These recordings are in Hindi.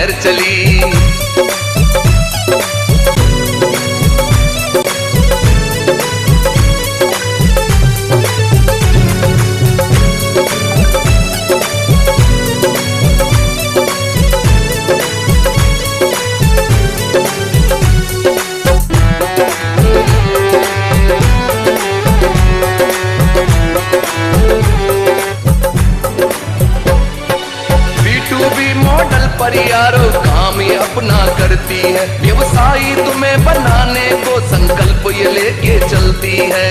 लहर चली। मॉडल पर यारो काम ये अपना करती है, व्यवसायी तुम्हें बनाने को संकल्प ये लेके चलती है।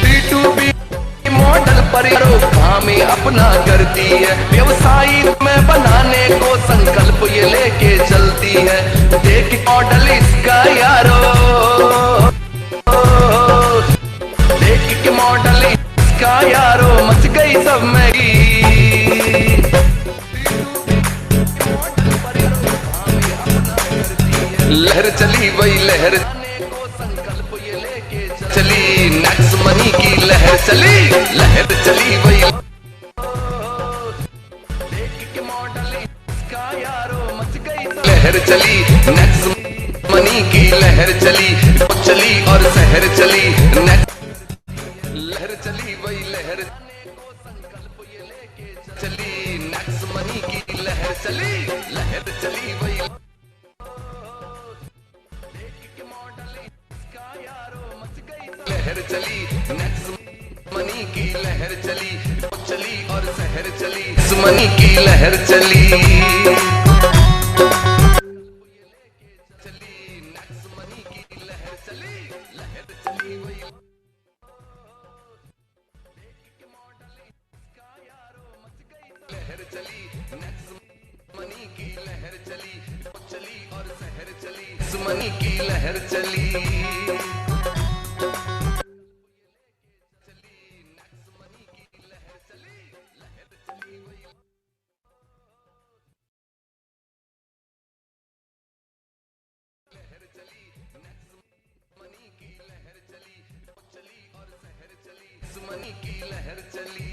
B2B मॉडल पर यारो काम ये अपना करती है, व्यवसायी तुम्हें बनाने को संकल्प ये लेके चलती है। देख मॉडल इसका यारो, मॉडल इसका यारो मच गई सब में। लहर चली वही लहर को संकल्प ये लेके चली, नेक्स्ट मनी की लहर चली, लहर चली वही। मॉडल इसका यारो मच गई लहर चली, नेक्स्ट मनी की लहर चली, चली और शहर चली। लहर चली वही लहर को संकल्प ये लेके चली, नेक्स्ट मनी की लहर चली, लहर चली वही। मॉडल इसका यारो मच गई लहर चली, नेक्स्ट मनी की लहर चली, चली और शहर चली, मनी की लहर चली। लहर चली नेक्स्ट मनी की लहर चली, चली और शहर चली, मनी की लहर चली। मनी की लहर चली।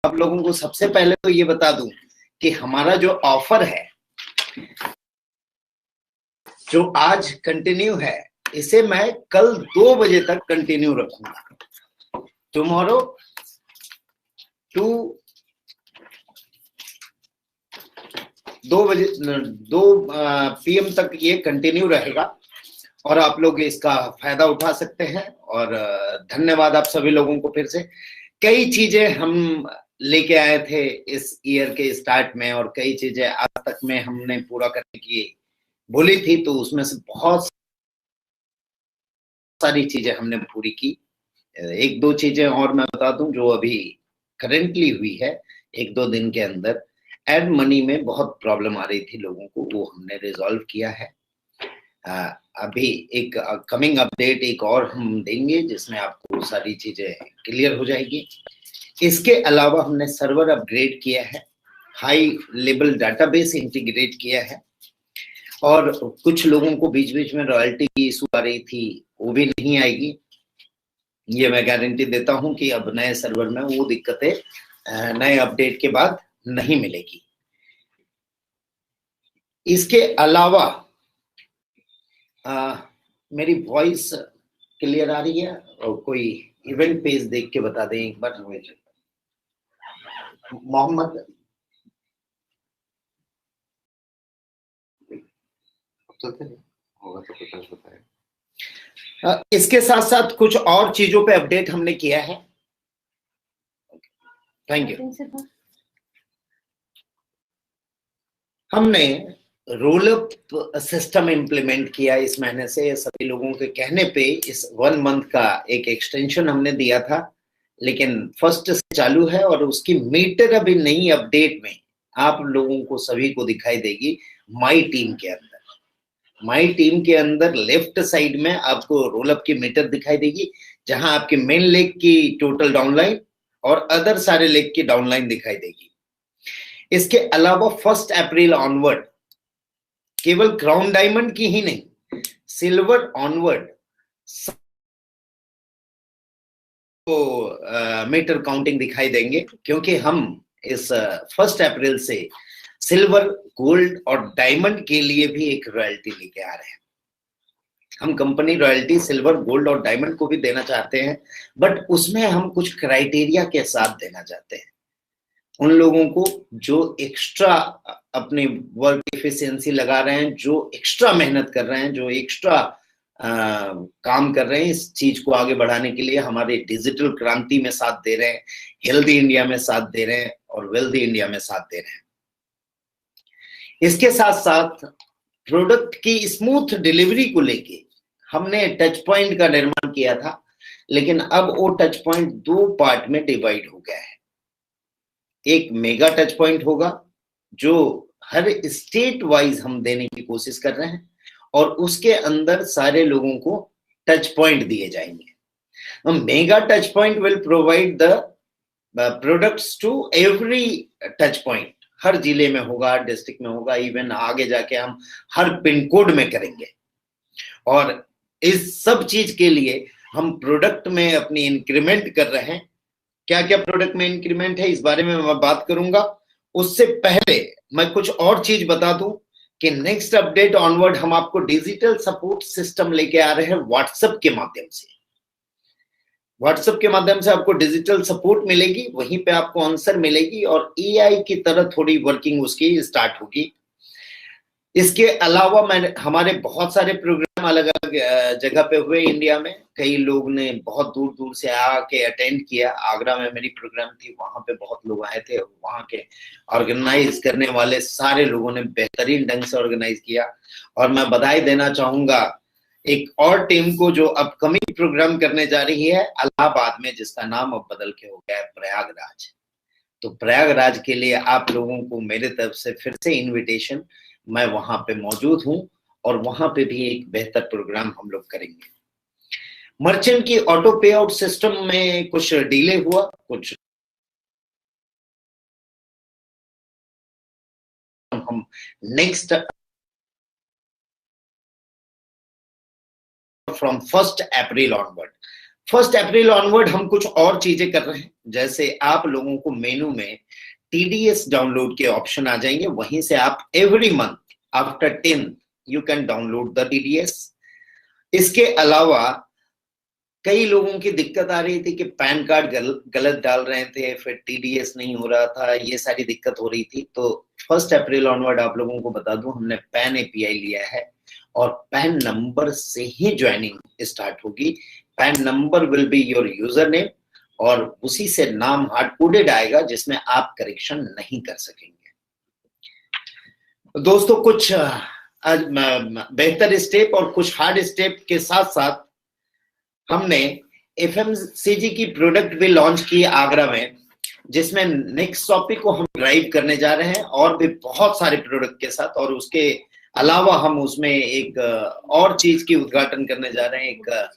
आप लोगों को सबसे पहले तो ये बता दूं कि हमारा जो ऑफर है, जो आज कंटिन्यू है, इसे मैं कल 2 बजे तक कंटिन्यू रखूंगा। टुमारो 2 बजे 2 PM तक ये कंटिन्यू रहेगा और आप लोग इसका फायदा उठा सकते हैं। और धन्यवाद आप सभी लोगों को फिर से। कई चीजें हम लेके आए थे इस ईयर के स्टार्ट में और कई चीजें आज तक में हमने पूरा करने की बोली थी, तो उसमें से बहुत सारी चीजें हमने पूरी की। 1-2 चीजें और मैं बता दूं जो अभी करेंटली हुई है 1-2 दिन के अंदर। एड मनी में बहुत प्रॉब्लम आ रही थी लोगों को, वो हमने रिजॉल्व किया है। अभी एक कमिंग अपडेट एक और हम देंगे जिसमें आपको सारी चीजें क्लियर हो जाएगी। इसके अलावा हमने सर्वर अपग्रेड किया है, हाई लेवल डाटाबेस इंटीग्रेट किया है, और कुछ लोगों को बीच बीच में रॉयल्टी की इशू आ रही थी, वो भी नहीं आएगी। ये मैं गारंटी देता हूं कि अब नए सर्वर में वो दिक्कतें नए अपडेट के बाद नहीं मिलेगी। इसके अलावा मेरी वॉइस क्लियर आ रही है? और कोई इवेंट पेज देख के बता दें एक बार। मोहम्मद होगा तो कुछ बताएं। इसके साथ साथ कुछ और चीजों पे अपडेट हमने किया है। Thank you. हमने रोल अप सिस्टम इंप्लीमेंट किया इस महीने से। सभी लोगों के कहने पे इस 1 मंथ का एक एक्सटेंशन हमने दिया था, लेकिन फर्स्ट से चालू है और उसकी मीटर अभी नई अपडेट में आप लोगों को सभी को दिखाई देगी। माई टीम के अंदर, माई टीम के अंदर लेफ्ट साइड में आपको रोल अप की मीटर दिखाई देगी, जहां आपके मेन लेग की टोटल डाउनलाइन और अदर सारे लेग की डाउनलाइन दिखाई देगी। इसके अलावा 1 अप्रैल ऑनवर्ड केवल क्राउन डायमंड की ही नहीं, सिल्वर ऑनवर्ड को मीटर काउंटिंग दिखाई देंगे, क्योंकि हम इस 1 अप्रैल से सिल्वर, गोल्ड और डायमंड के लिए भी एक रॉयल्टी लेके आ रहे हैं। हम कंपनी रॉयल्टी सिल्वर, गोल्ड और डायमंड को भी देना चाहते हैं, बट उसमें हम कुछ क्राइटेरिया के साथ देना चाहते हैं। उन लोगों को जो एक्स्ट्रा अपनी वर्क एफिशिएंसी लगा रहे हैं, जो एक्स्ट्रा मेहनत कर रहे हैं, जो एक्स्ट्रा काम कर रहे हैं इस चीज को आगे बढ़ाने के लिए, हमारे डिजिटल क्रांति में साथ दे रहे हैं, हेल्दी इंडिया में साथ दे रहे हैं और वेल्दी इंडिया में साथ दे रहे हैं। इसके साथ साथ प्रोडक्ट की स्मूथ डिलीवरी को लेके हमने टच पॉइंट का निर्माण किया था, लेकिन अब वो टच पॉइंट 2 पार्ट में डिवाइड हो गया है। एक मेगा टच पॉइंट होगा जो हर स्टेट वाइज हम देने की कोशिश कर रहे हैं, और उसके अंदर सारे लोगों को टच पॉइंट दिए जाएंगे। Mega touch point will provide the products to every touch point. हर जिले में होगा, डिस्ट्रिक्ट में होगा, इवन आगे जाके हम हर पिन कोड में करेंगे। और इस सब चीज के लिए हम प्रोडक्ट में अपनी इंक्रीमेंट कर रहे हैं। क्या क्या प्रोडक्ट में इंक्रीमेंट है इस बारे में मैं बात करूंगा। उससे पहले मैं कुछ और चीज बता दूं कि नेक्स्ट अपडेट ऑनवर्ड हम आपको डिजिटल सपोर्ट सिस्टम लेके आ रहे हैं व्हाट्सएप के माध्यम से। व्हाट्सएप के माध्यम से आपको डिजिटल सपोर्ट मिलेगी, वहीं पे आपको आंसर मिलेगी और एआई की तरह थोड़ी वर्किंग उसकी स्टार्ट होगी। इसके अलावा हमारे बहुत सारे प्रोग्राम अलग अलग जगह पे हुए इंडिया में। कई लोग ने बहुत दूर दूर से आके अटेंड किया। आगरा में मेरी प्रोग्राम थी, वहां पे बहुत लोग आए थे। वहां के ऑर्गेनाइज करने वाले सारे लोगों ने बेहतरीन ढंग से ऑर्गेनाइज किया। और मैं बधाई देना चाहूंगा एक और टीम को जो अपकमिंग प्रोग्राम करने जा रही है इलाहाबाद में, जिसका नाम अब बदल के हो गया है प्रयागराज। तो प्रयागराज के लिए आप लोगों को मेरे तरफ से फिर से इन्विटेशन। मैं वहां पे मौजूद हूं और वहां पे भी एक बेहतर प्रोग्राम हम लोग करेंगे। मर्चेंट की ऑटो पे आउट सिस्टम में कुछ डिले हुआ, कुछ हम next from 1 April onward 1 April onward हम कुछ और चीजें कर रहे हैं, जैसे आप लोगों को मेनू में TDS डाउनलोड के ऑप्शन आ जाएंगे, वहीं से आप every month after 10 you can download the TDS। इसके अलावा कई लोगों की दिक्कत आ रही थी कि पैन कार्ड गलत डाल रहे थे, फिर TDS नहीं हो रहा था, ये सारी दिक्कत हो रही थी। तो 1 अप्रैल ऑनवर्ड आप लोगों को बता दूं, हमने पैन API लिया है और पैन नंबर से ही ज्वाइनिंग स्टार्ट होगी। Pan number will be your user name और उसी से नाम हार्ड कोडेड आएगा, जिसमें आप करेक्शन नहीं कर सकेंगे। दोस्तों, कुछ बेहतर स्टेप और कुछ हार्ड स्टेप के साथ साथ हमने FMCG की प्रोडक्ट भी लॉन्च की आगरा में, जिसमें नेक्स्ट टॉपिक को हम ड्राइव करने जा रहे हैं और भी बहुत सारे प्रोडक्ट के साथ। और उसके अलावा हम उसमें एक और चीज की उद्घाटन करने जा रहे हैं, एक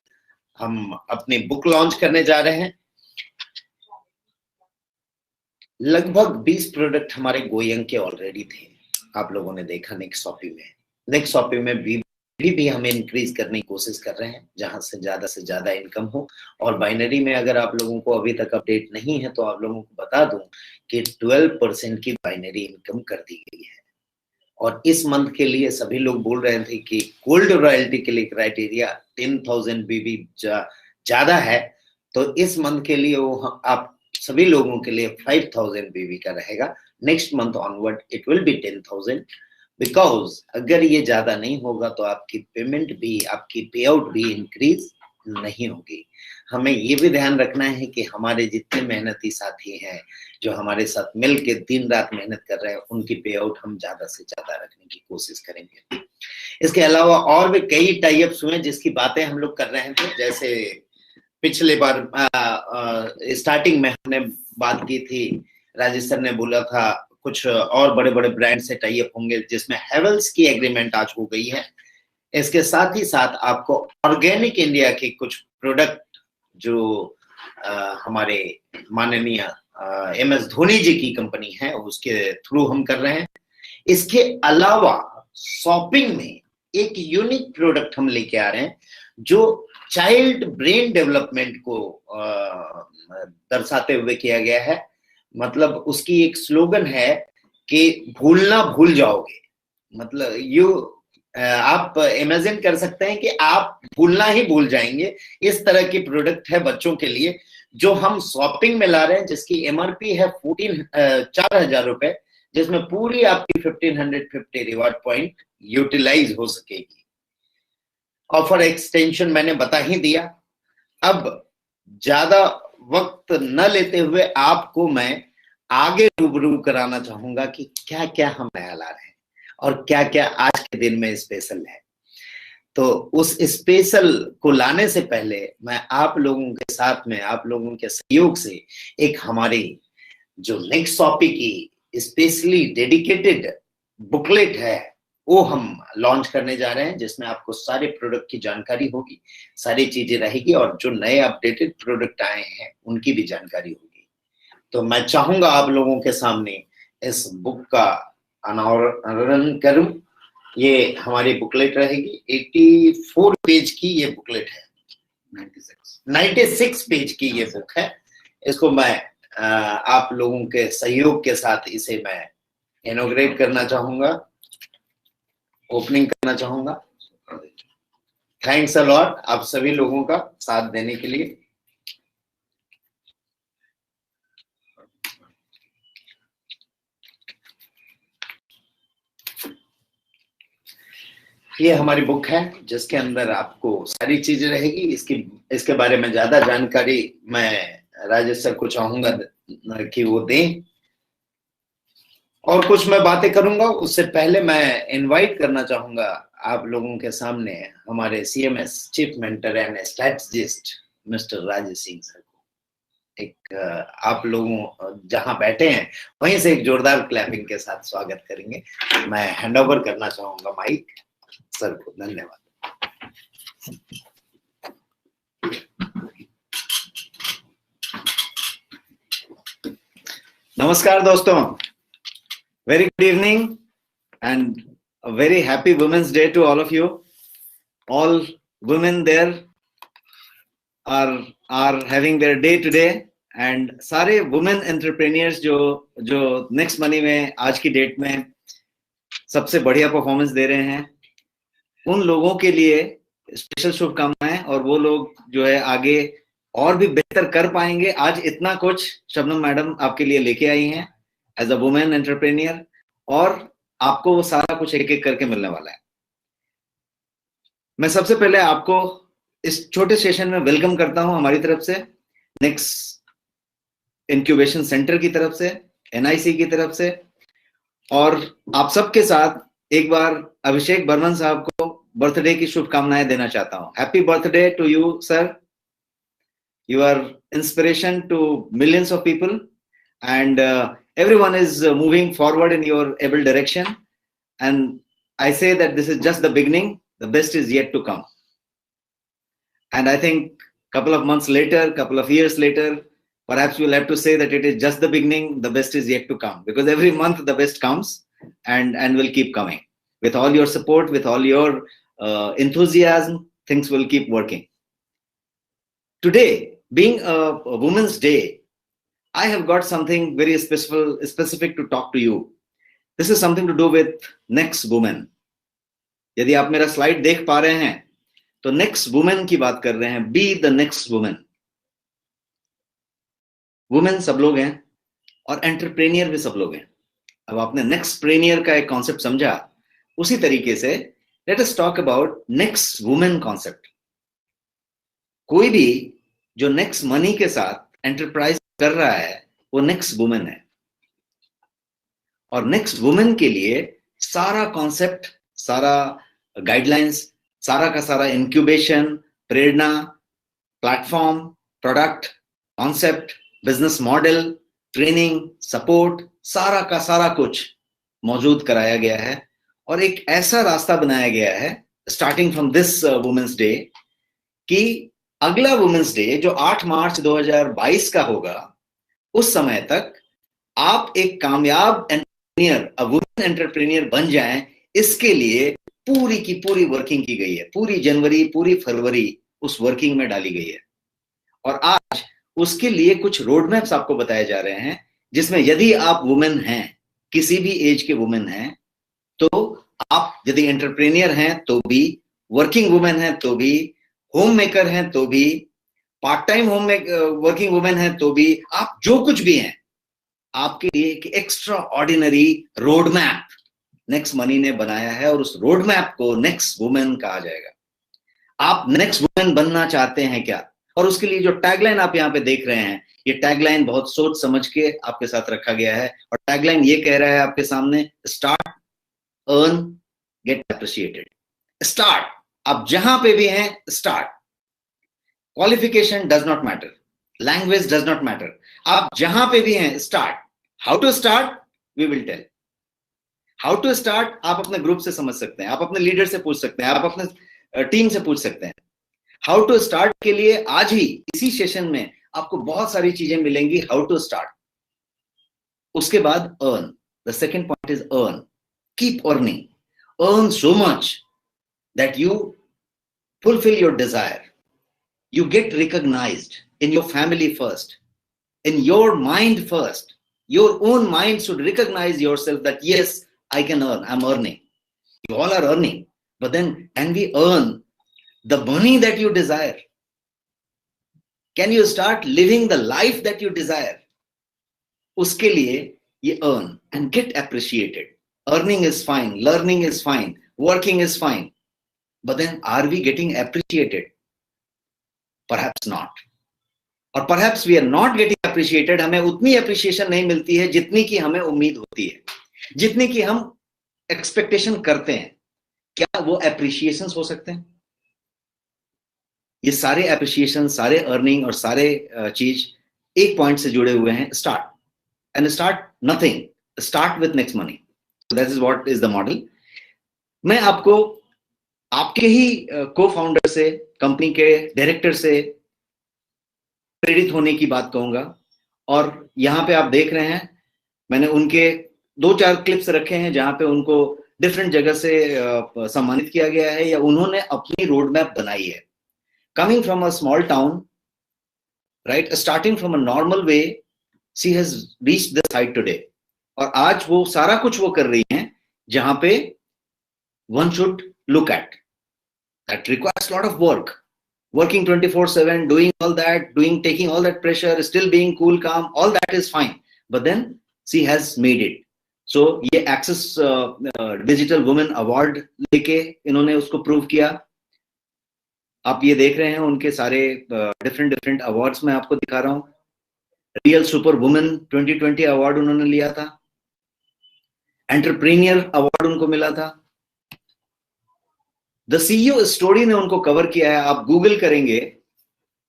हम अपनी बुक लॉन्च करने जा रहे हैं। लगभग 20 प्रोडक्ट हमारे गोयंग के ऑलरेडी थे, आप लोगों ने देखा नेक्स्ट शॉपिंग में भी हमें इंक्रीज करने की कोशिश कर रहे हैं, जहां से ज्यादा इनकम हो। और बाइनरी में अगर आप लोगों को अभी तक अपडेट नहीं है तो आप लोगों को बता दूं कि 12% की बाइनरी इनकम कर दी गई है। और इस मंथ के लिए सभी लोग बोल रहे थे कि गोल्ड रॉयल्टी के लिए क्राइटेरिया 10,000 BB ज्यादा है, तो इस मंथ के लिए वो आप सभी लोगों के लिए 5,000 BB का रहेगा। Next month onward it will be 10,000, because अगर ये ज्यादा नहीं होगा तो आपकी पेमेंट भी, आपकी पे आउट भी इंक्रीज नहीं होगी। हमें ये भी ध्यान रखना है कि हमारे जितने मेहनती साथी हैं जो हमारे साथ मिल के दिन रात मेहनत कर रहे हैं, उनकी पे आउट हम ज्यादा से ज्यादा रखने की कोशिश करेंगे। इसके अलावा और भी कई टाई अप्स हुए जिसकी बातें हम लोग कर रहे थे, जैसे पिछले बार स्टार्टिंग में हमने बात की थी, राजेश सर ने बोला था कुछ और बड़े बड़े ब्रांड से टाई अप होंगे, जिसमें हेवल्स की एग्रीमेंट आज हो गई है। इसके साथ ही साथ आपको ऑर्गेनिक इंडिया के कुछ प्रोडक्ट जो हमारे माननीय MS धोनी जी की कंपनी है उसके थ्रू हम कर रहे हैं। इसके अलावा शॉपिंग में एक यूनिक प्रोडक्ट हम लेके आ रहे हैं जो चाइल्ड ब्रेन डेवलपमेंट को दर्शाते हुए किया गया है। मतलब उसकी एक स्लोगन है कि भूलना भूल जाओगे। मतलब आप इमेजिन कर सकते हैं कि आप भूलना ही भूल जाएंगे। इस तरह की प्रोडक्ट है बच्चों के लिए जो हम शॉपिंग में ला रहे हैं, जिसकी MRP है 4,000 रुपए, जिसमें पूरी आपकी 1,550 रिवार्ड पॉइंट यूटिलाइज हो सकेगी। ऑफर एक्सटेंशन मैंने बता ही दिया। अब ज्यादा वक्त न लेते हुए आपको मैं आगे रूबरू कराना चाहूंगा कि क्या क्या हम नया ला रहे हैं और क्या क्या आज के दिन में स्पेशल है। तो उस स्पेशल को लाने से पहले मैं आप लोगों के साथ में, आप लोगों के सहयोग से एक हमारी जो नेक्स्ट टॉपिक की स्पेशली डेडिकेटेड बुकलेट है वो हम लॉन्च करने जा रहे हैं, जिसमें आपको सारे प्रोडक्ट की जानकारी होगी, सारी चीजें रहेगी और जो नए अपडेटेड प्रोडक्ट आए हैं उनकी भी जानकारी होगी। तो मैं चाहूंगा आप लोगों के सामने इस बुक का अनावरण करूं। ये हमारी बुकलेट रहेगी, 84 पेज की ये बुकलेट है, 96 पेज की ये बुक है। इसको मैं आप लोगों के सहयोग के साथ इसे मैं इनॉग्रेट करना चाहूंगा, ओपनिंग करना चाहूंगा। थैंक्स अ लॉट आप सभी लोगों का साथ देने के लिए। ये हमारी बुक है जिसके अंदर आपको सारी चीजें रहेगी। इसके बारे में ज्यादा जानकारी मैं राजेश सर को चाहूंगा कि वो दें और कुछ मैं बातें करूंगा। उससे पहले मैं इनवाइट करना चाहूंगा आप लोगों के सामने हमारे CMS chief mentor and strategist mister Rajesh Singh sir को। एक आप लोगों जहां बैठे हैं वहीं से एक जोरदार क्लैपिंग के साथ स्वागत करेंगे। मैं हैंड ओवर करना चाहूंगा माइक सर को। धन्यवाद। नमस्कार दोस्तों, very good evening and a very happy Women's Day to all of you, all women there are having their day today, and सारे women entrepreneurs जो नेक्स्ट मनी में आज की डेट में सबसे बढ़िया परफॉर्मेंस दे रहे हैं, उन लोगों के लिए स्पेशल शुभकामनाएं। और वो लोग जो है आगे और भी बेहतर कर पाएंगे। आज इतना कुछ शबनम मैडम आपके लिए लेके आई हैं एज अ वुमेन एंटरप्रेन्योर, और आपको वो सारा कुछ एक एक करके मिलने वाला है। मैं सबसे पहले आपको इस छोटे सेशन में वेलकम करता हूं हमारी तरफ से, नेक्स्ट इंक्यूबेशन सेंटर की तरफ से, एनआईसी की तरफ से। और आप सबके साथ एक बार अभिषेक बर्मन साहब को बर्थडे की शुभकामनाएं देना चाहता हूं। Happy birthday to you sir, you are inspiration to millions of people, and everyone is moving forward in your able direction, and I say that this is just the beginning, the best is yet to come. And I think couple of months later, couple of years later, perhaps we'll have to say that it is just the beginning, the best is yet to come, because every month the best comes and will keep coming. With all your support, with all your enthusiasm, things will keep working. Today being a Women's Day, I have got something very specific to talk to you. This is something to do with next woman. यदि आप मेरा स्लाइड देख पा रहे हैं तो नेक्स्ट वुमेन की बात कर रहे हैं। Be the next women. Women सब लोग हैं और एंटरप्रेन्योर भी सब लोग हैं। अब आपने नेक्स्ट प्रेन्योर का एक कॉन्सेप्ट समझा, उसी तरीके से let us talk about next women concept. कोई भी जो नेक्स्ट मनी के साथ एंटरप्राइज कर रहा है वो नेक्स्ट वुमेन है, और नेक्स्ट वुमेन के लिए सारा कॉन्सेप्ट, सारा गाइडलाइंस, सारा का सारा इंक्यूबेशन, प्रेरणा, platform, product, concept, business model, training, support, सारा का सारा कुछ मौजूद कराया गया है। और एक ऐसा रास्ता बनाया गया है starting from this women's day कि अगला वुमेन्स डे जो 8 मार्च 2022 का होगा, उस समय तक आप एक कामयाब एंटरप्रेन्योर, अ वुमेन एंटरप्रेन्योर बन जाएं, इसके लिए पूरी की पूरी वर्किंग की गई है। पूरी जनवरी, पूरी फरवरी उस वर्किंग में डाली गई है। और आज उसके लिए कुछ रोड मैप्स आपको बताए जा रहे हैं, जिसमें यदि आप वुमेन हैं, किसी भी एज के वुमेन हैं, तो आप यदि एंटरप्रेन्योर हैं तो भी, वर्किंग वुमेन हैं तो भी, होम मेकर हैं तो भी, पार्ट टाइम वर्किंग वुमेन हैं तो भी, आप जो कुछ भी हैं, आपके लिए एक extra ordinary road map next money ने बनाया है, और उस रोड मैप को नेक्स्ट वुमेन कहा जाएगा। आप नेक्स्ट वुमेन बनना चाहते हैं क्या? और उसके लिए जो टैगलाइन आप यहाँ पे देख रहे हैं, ये टैगलाइन बहुत सोच समझ के आपके साथ रखा गया है। और टैगलाइन ये कह रहा है आपके सामने, start, earn, get appreciated. Start, आप जहां पे भी हैं, start. Qualification does not matter, language does not matter, आप जहां पे भी हैं, start. How to start, we will tell. How to start आप अपने ग्रुप से समझ सकते हैं, आप अपने लीडर से पूछ सकते हैं, आप अपने टीम से पूछ सकते हैं। हाउ टू स्टार्ट के लिए आज ही इसी सेशन में आपको बहुत सारी चीजें मिलेंगी। हाउ टू स्टार्ट, उसके बाद earn. The second point is earn, keep earning, earn so much that you fulfill your desire, you get recognized in your family first, in your mind first. Your own mind should recognize yourself that yes, I can earn, I'm earning. You all are earning, but then can we earn the money that you desire? Can you start living the life that you desire? Uske liye ye earn and get appreciated. Earning is fine, learning is fine, working is fine. But then are we getting appreciated? Perhaps not. और perhaps we are not getting appreciated. हमें उतनी appreciation नहीं मिलती है जितनी की हमें उम्मीद होती है, जितनी की हम expectation करते हैं। क्या वो appreciations हो सकते हैं? ये सारे appreciation, सारे earning और सारे चीज एक पॉइंट से जुड़े हुए हैं, start. And start nothing, start with next money. So that is what is the model. मैं आपको आपके ही को फाउंडर से, कंपनी के डायरेक्टर से प्रेरित होने की बात कहूंगा। और यहाँ पे आप देख रहे हैं, मैंने उनके 2-4 क्लिप्स रखे हैं जहां पे उनको डिफरेंट जगह से सम्मानित किया गया है, या उन्होंने अपनी रोड मैप बनाई है। Coming from a small town right, starting from a normal way she has reached this height today. और आज वो सारा कुछ वो कर रही हैं जहां पे one should look at. That requires a lot of work. Working 24/7, doing all that, taking all that pressure, still being cool, calm, all that is fine. But then she has made it. So ये Access Digital Women Award लेके इन्होंने उसको प्रूव किया। आप ये देख रहे हैं उनके सारे डिफरेंट अवार्ड्स मैं आपको दिखा रहा हूँ। रियल सुपर वुमेन 2020 अवार्ड उन्होंने लिया था, एंटरप्रेन्योर अवार्ड उनको मिला था, द सीईओ स्टोरी ने उनको कवर किया है। आप गूगल करेंगे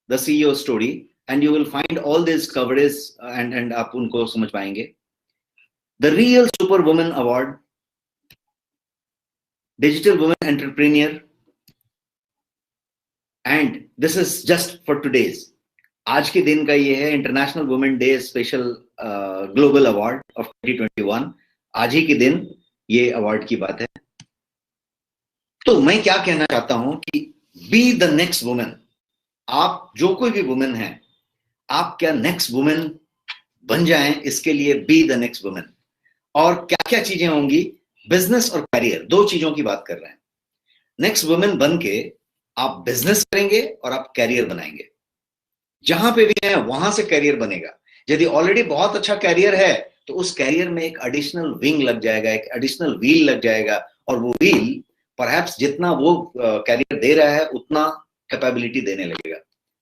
the CEO story and you will find all this coverage and आप उनको समझ पाएंगे। The real super women award, digital women entrepreneur, and this is just for today's. आज के दिन का ये है international women day special global award of 2021। आज ही के दिन ये अवार्ड की बात है। तो मैं क्या कहना चाहता हूं कि बी द नेक्स्ट वुमेन। आप जो कोई भी वुमेन है, आप क्या नेक्स्ट वुमेन बन जाएं, इसके लिए बी द नेक्स्ट वुमेन। और क्या क्या चीजें होंगी, बिजनेस और करियर, दो चीजों की बात कर रहे हैं। नेक्स्ट वुमेन बन के आप बिजनेस करेंगे और आप कैरियर बनाएंगे। जहां पे भी है वहां से कैरियर बनेगा। यदि ऑलरेडी बहुत अच्छा कैरियर है तो उस कैरियर में एक एडिशनल विंग लग जाएगा, एक एडिशनल व्हील लग जाएगा, और वो व्हील परहैप्स जितना वो कैरियर दे रहा है उतना कैपेबिलिटी देने लगेगा।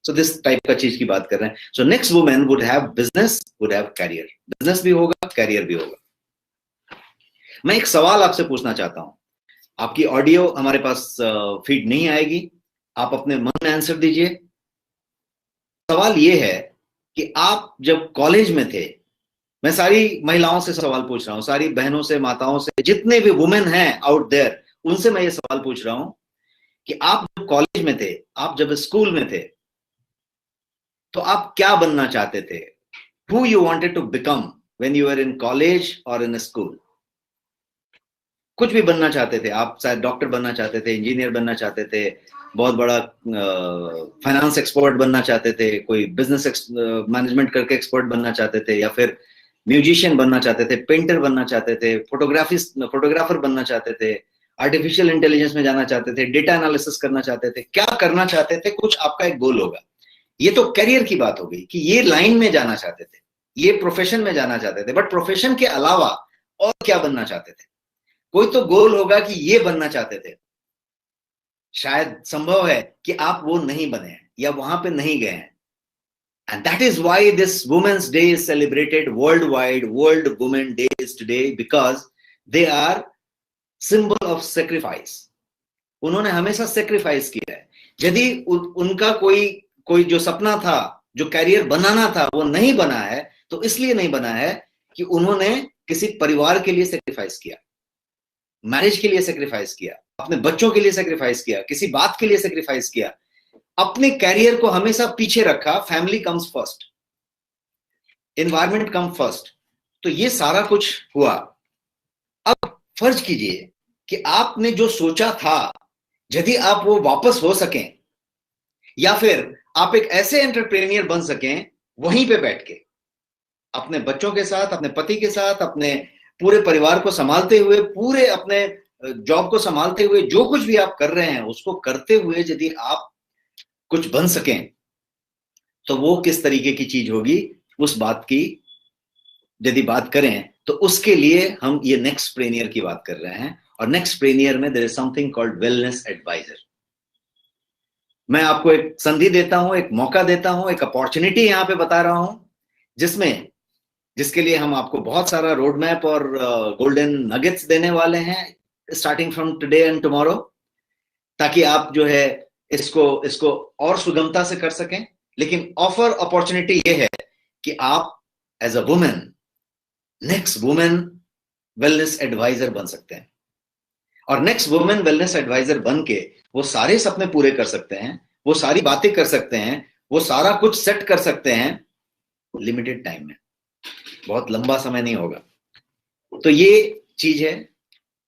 सो दिस टाइप का चीज की बात कर रहे हैं। So next women would have business, would have career. Business भी होगा, कैरियर भी होगा। मैं एक सवाल आपसे पूछना चाहता हूं। आपकी ऑडियो हमारे पास फीड नहीं आएगी, आप अपने मन में आंसर दीजिए। सवाल ये है कि आप जब कॉलेज में थे, मैं सारी महिलाओं से सवाल पूछ रहा हूं, सारी बहनों से, माताओं से, जितने भी वुमेन हैं आउट देयर, उनसे मैं ये सवाल पूछ रहा हूं कि आप जब कॉलेज में थे, आप जब स्कूल में थे, तो आप क्या बनना चाहते थे? Who you wanted to become when you were in college or in school? कुछ भी बनना चाहते थे आप, शायद डॉक्टर बनना चाहते थे, इंजीनियर बनना चाहते थे, बहुत बड़ा फाइनेंस एक्सपर्ट बनना चाहते थे, कोई बिजनेस मैनेजमेंट करके एक्सपर्ट बनना चाहते थे, या फिर म्यूजिशियन बनना चाहते थे, पेंटर बनना चाहते थे, फोटोग्राफर बनना चाहते थे, आर्टिफिशियल इंटेलिजेंस में जाना चाहते थे, डेटा एनालिसिस करना चाहते थे, क्या करना चाहते थे? कुछ आपका एक गोल होगा। ये तो करियर की बात हो गई कि ये लाइन में जाना चाहते थे, ये प्रोफेशन में जाना चाहते थे, बट प्रोफेशन के अलावा और क्या बनना चाहते थे? कोई तो गोल होगा कि ये बनना चाहते थे। शायद संभव है कि आप वो नहीं बने हैं या वहां पे नहीं गए हैं। And that is why this Women's Day is celebrated worldwide. World Women Day is today because they are symbol of sacrifice. उन्होंने हमेशा sacrifice किया है। यदि उनका कोई जो सपना था, जो कैरियर बनाना था, वो नहीं बना है, तो इसलिए नहीं बना है कि उन्होंने किसी परिवार के लिए sacrifice किया, मैरिज के लिए sacrifice किया, अपने बच्चों के लिए sacrifice किया, किसी बात के लिए sacrifice किया, अपने कैरियर को हमेशा पीछे रखा। Family comes first, environment come first. तो ये सारा कुछ हुआ। अब फर्ज कीजिए कि आपने जो सोचा था, यदि आप वो वापस हो सकें, या फिर आप एक ऐसे एंटरप्रेन्योर बन सकें वहीं पे बैठ के, अपने बच्चों के साथ, अपने पति के साथ, अपने पूरे परिवार को संभालते हुए, पूरे अपने जॉब को संभालते हुए, जो कुछ भी आप कर रहे हैं उसको करते हुए यदि आप कुछ बन सकें, तो वो किस तरीके की चीज होगी, उस बात की यदि बात करें तो उसके लिए हम ये नेक्स्ट प्रेनियर की बात कर रहे हैं। और नेक्स्ट प्रेनियर में there is something called wellness advisor. मैं आपको एक संधि देता हूं, एक मौका देता हूं, एक अपॉर्चुनिटी यहां पे बता रहा हूं, जिसके लिए हम आपको बहुत सारा रोड मैप और गोल्डन नगेट्स देने वाले हैं starting from today and tomorrow, ताकि आप जो है इसको और सुगमता से कर सकें। लेकिन ऑफर अपॉर्चुनिटी ये है कि आप as a women next women wellness advisor बन सकते हैं। और नेक्स्ट वुमेन वेलनेस एडवाइजर बन के वो सारे सपने पूरे कर सकते हैं, वो सारी बातें कर सकते हैं, वो सारा कुछ सेट कर सकते हैं लिमिटेड टाइम में, बहुत लंबा समय नहीं होगा। तो ये चीज है,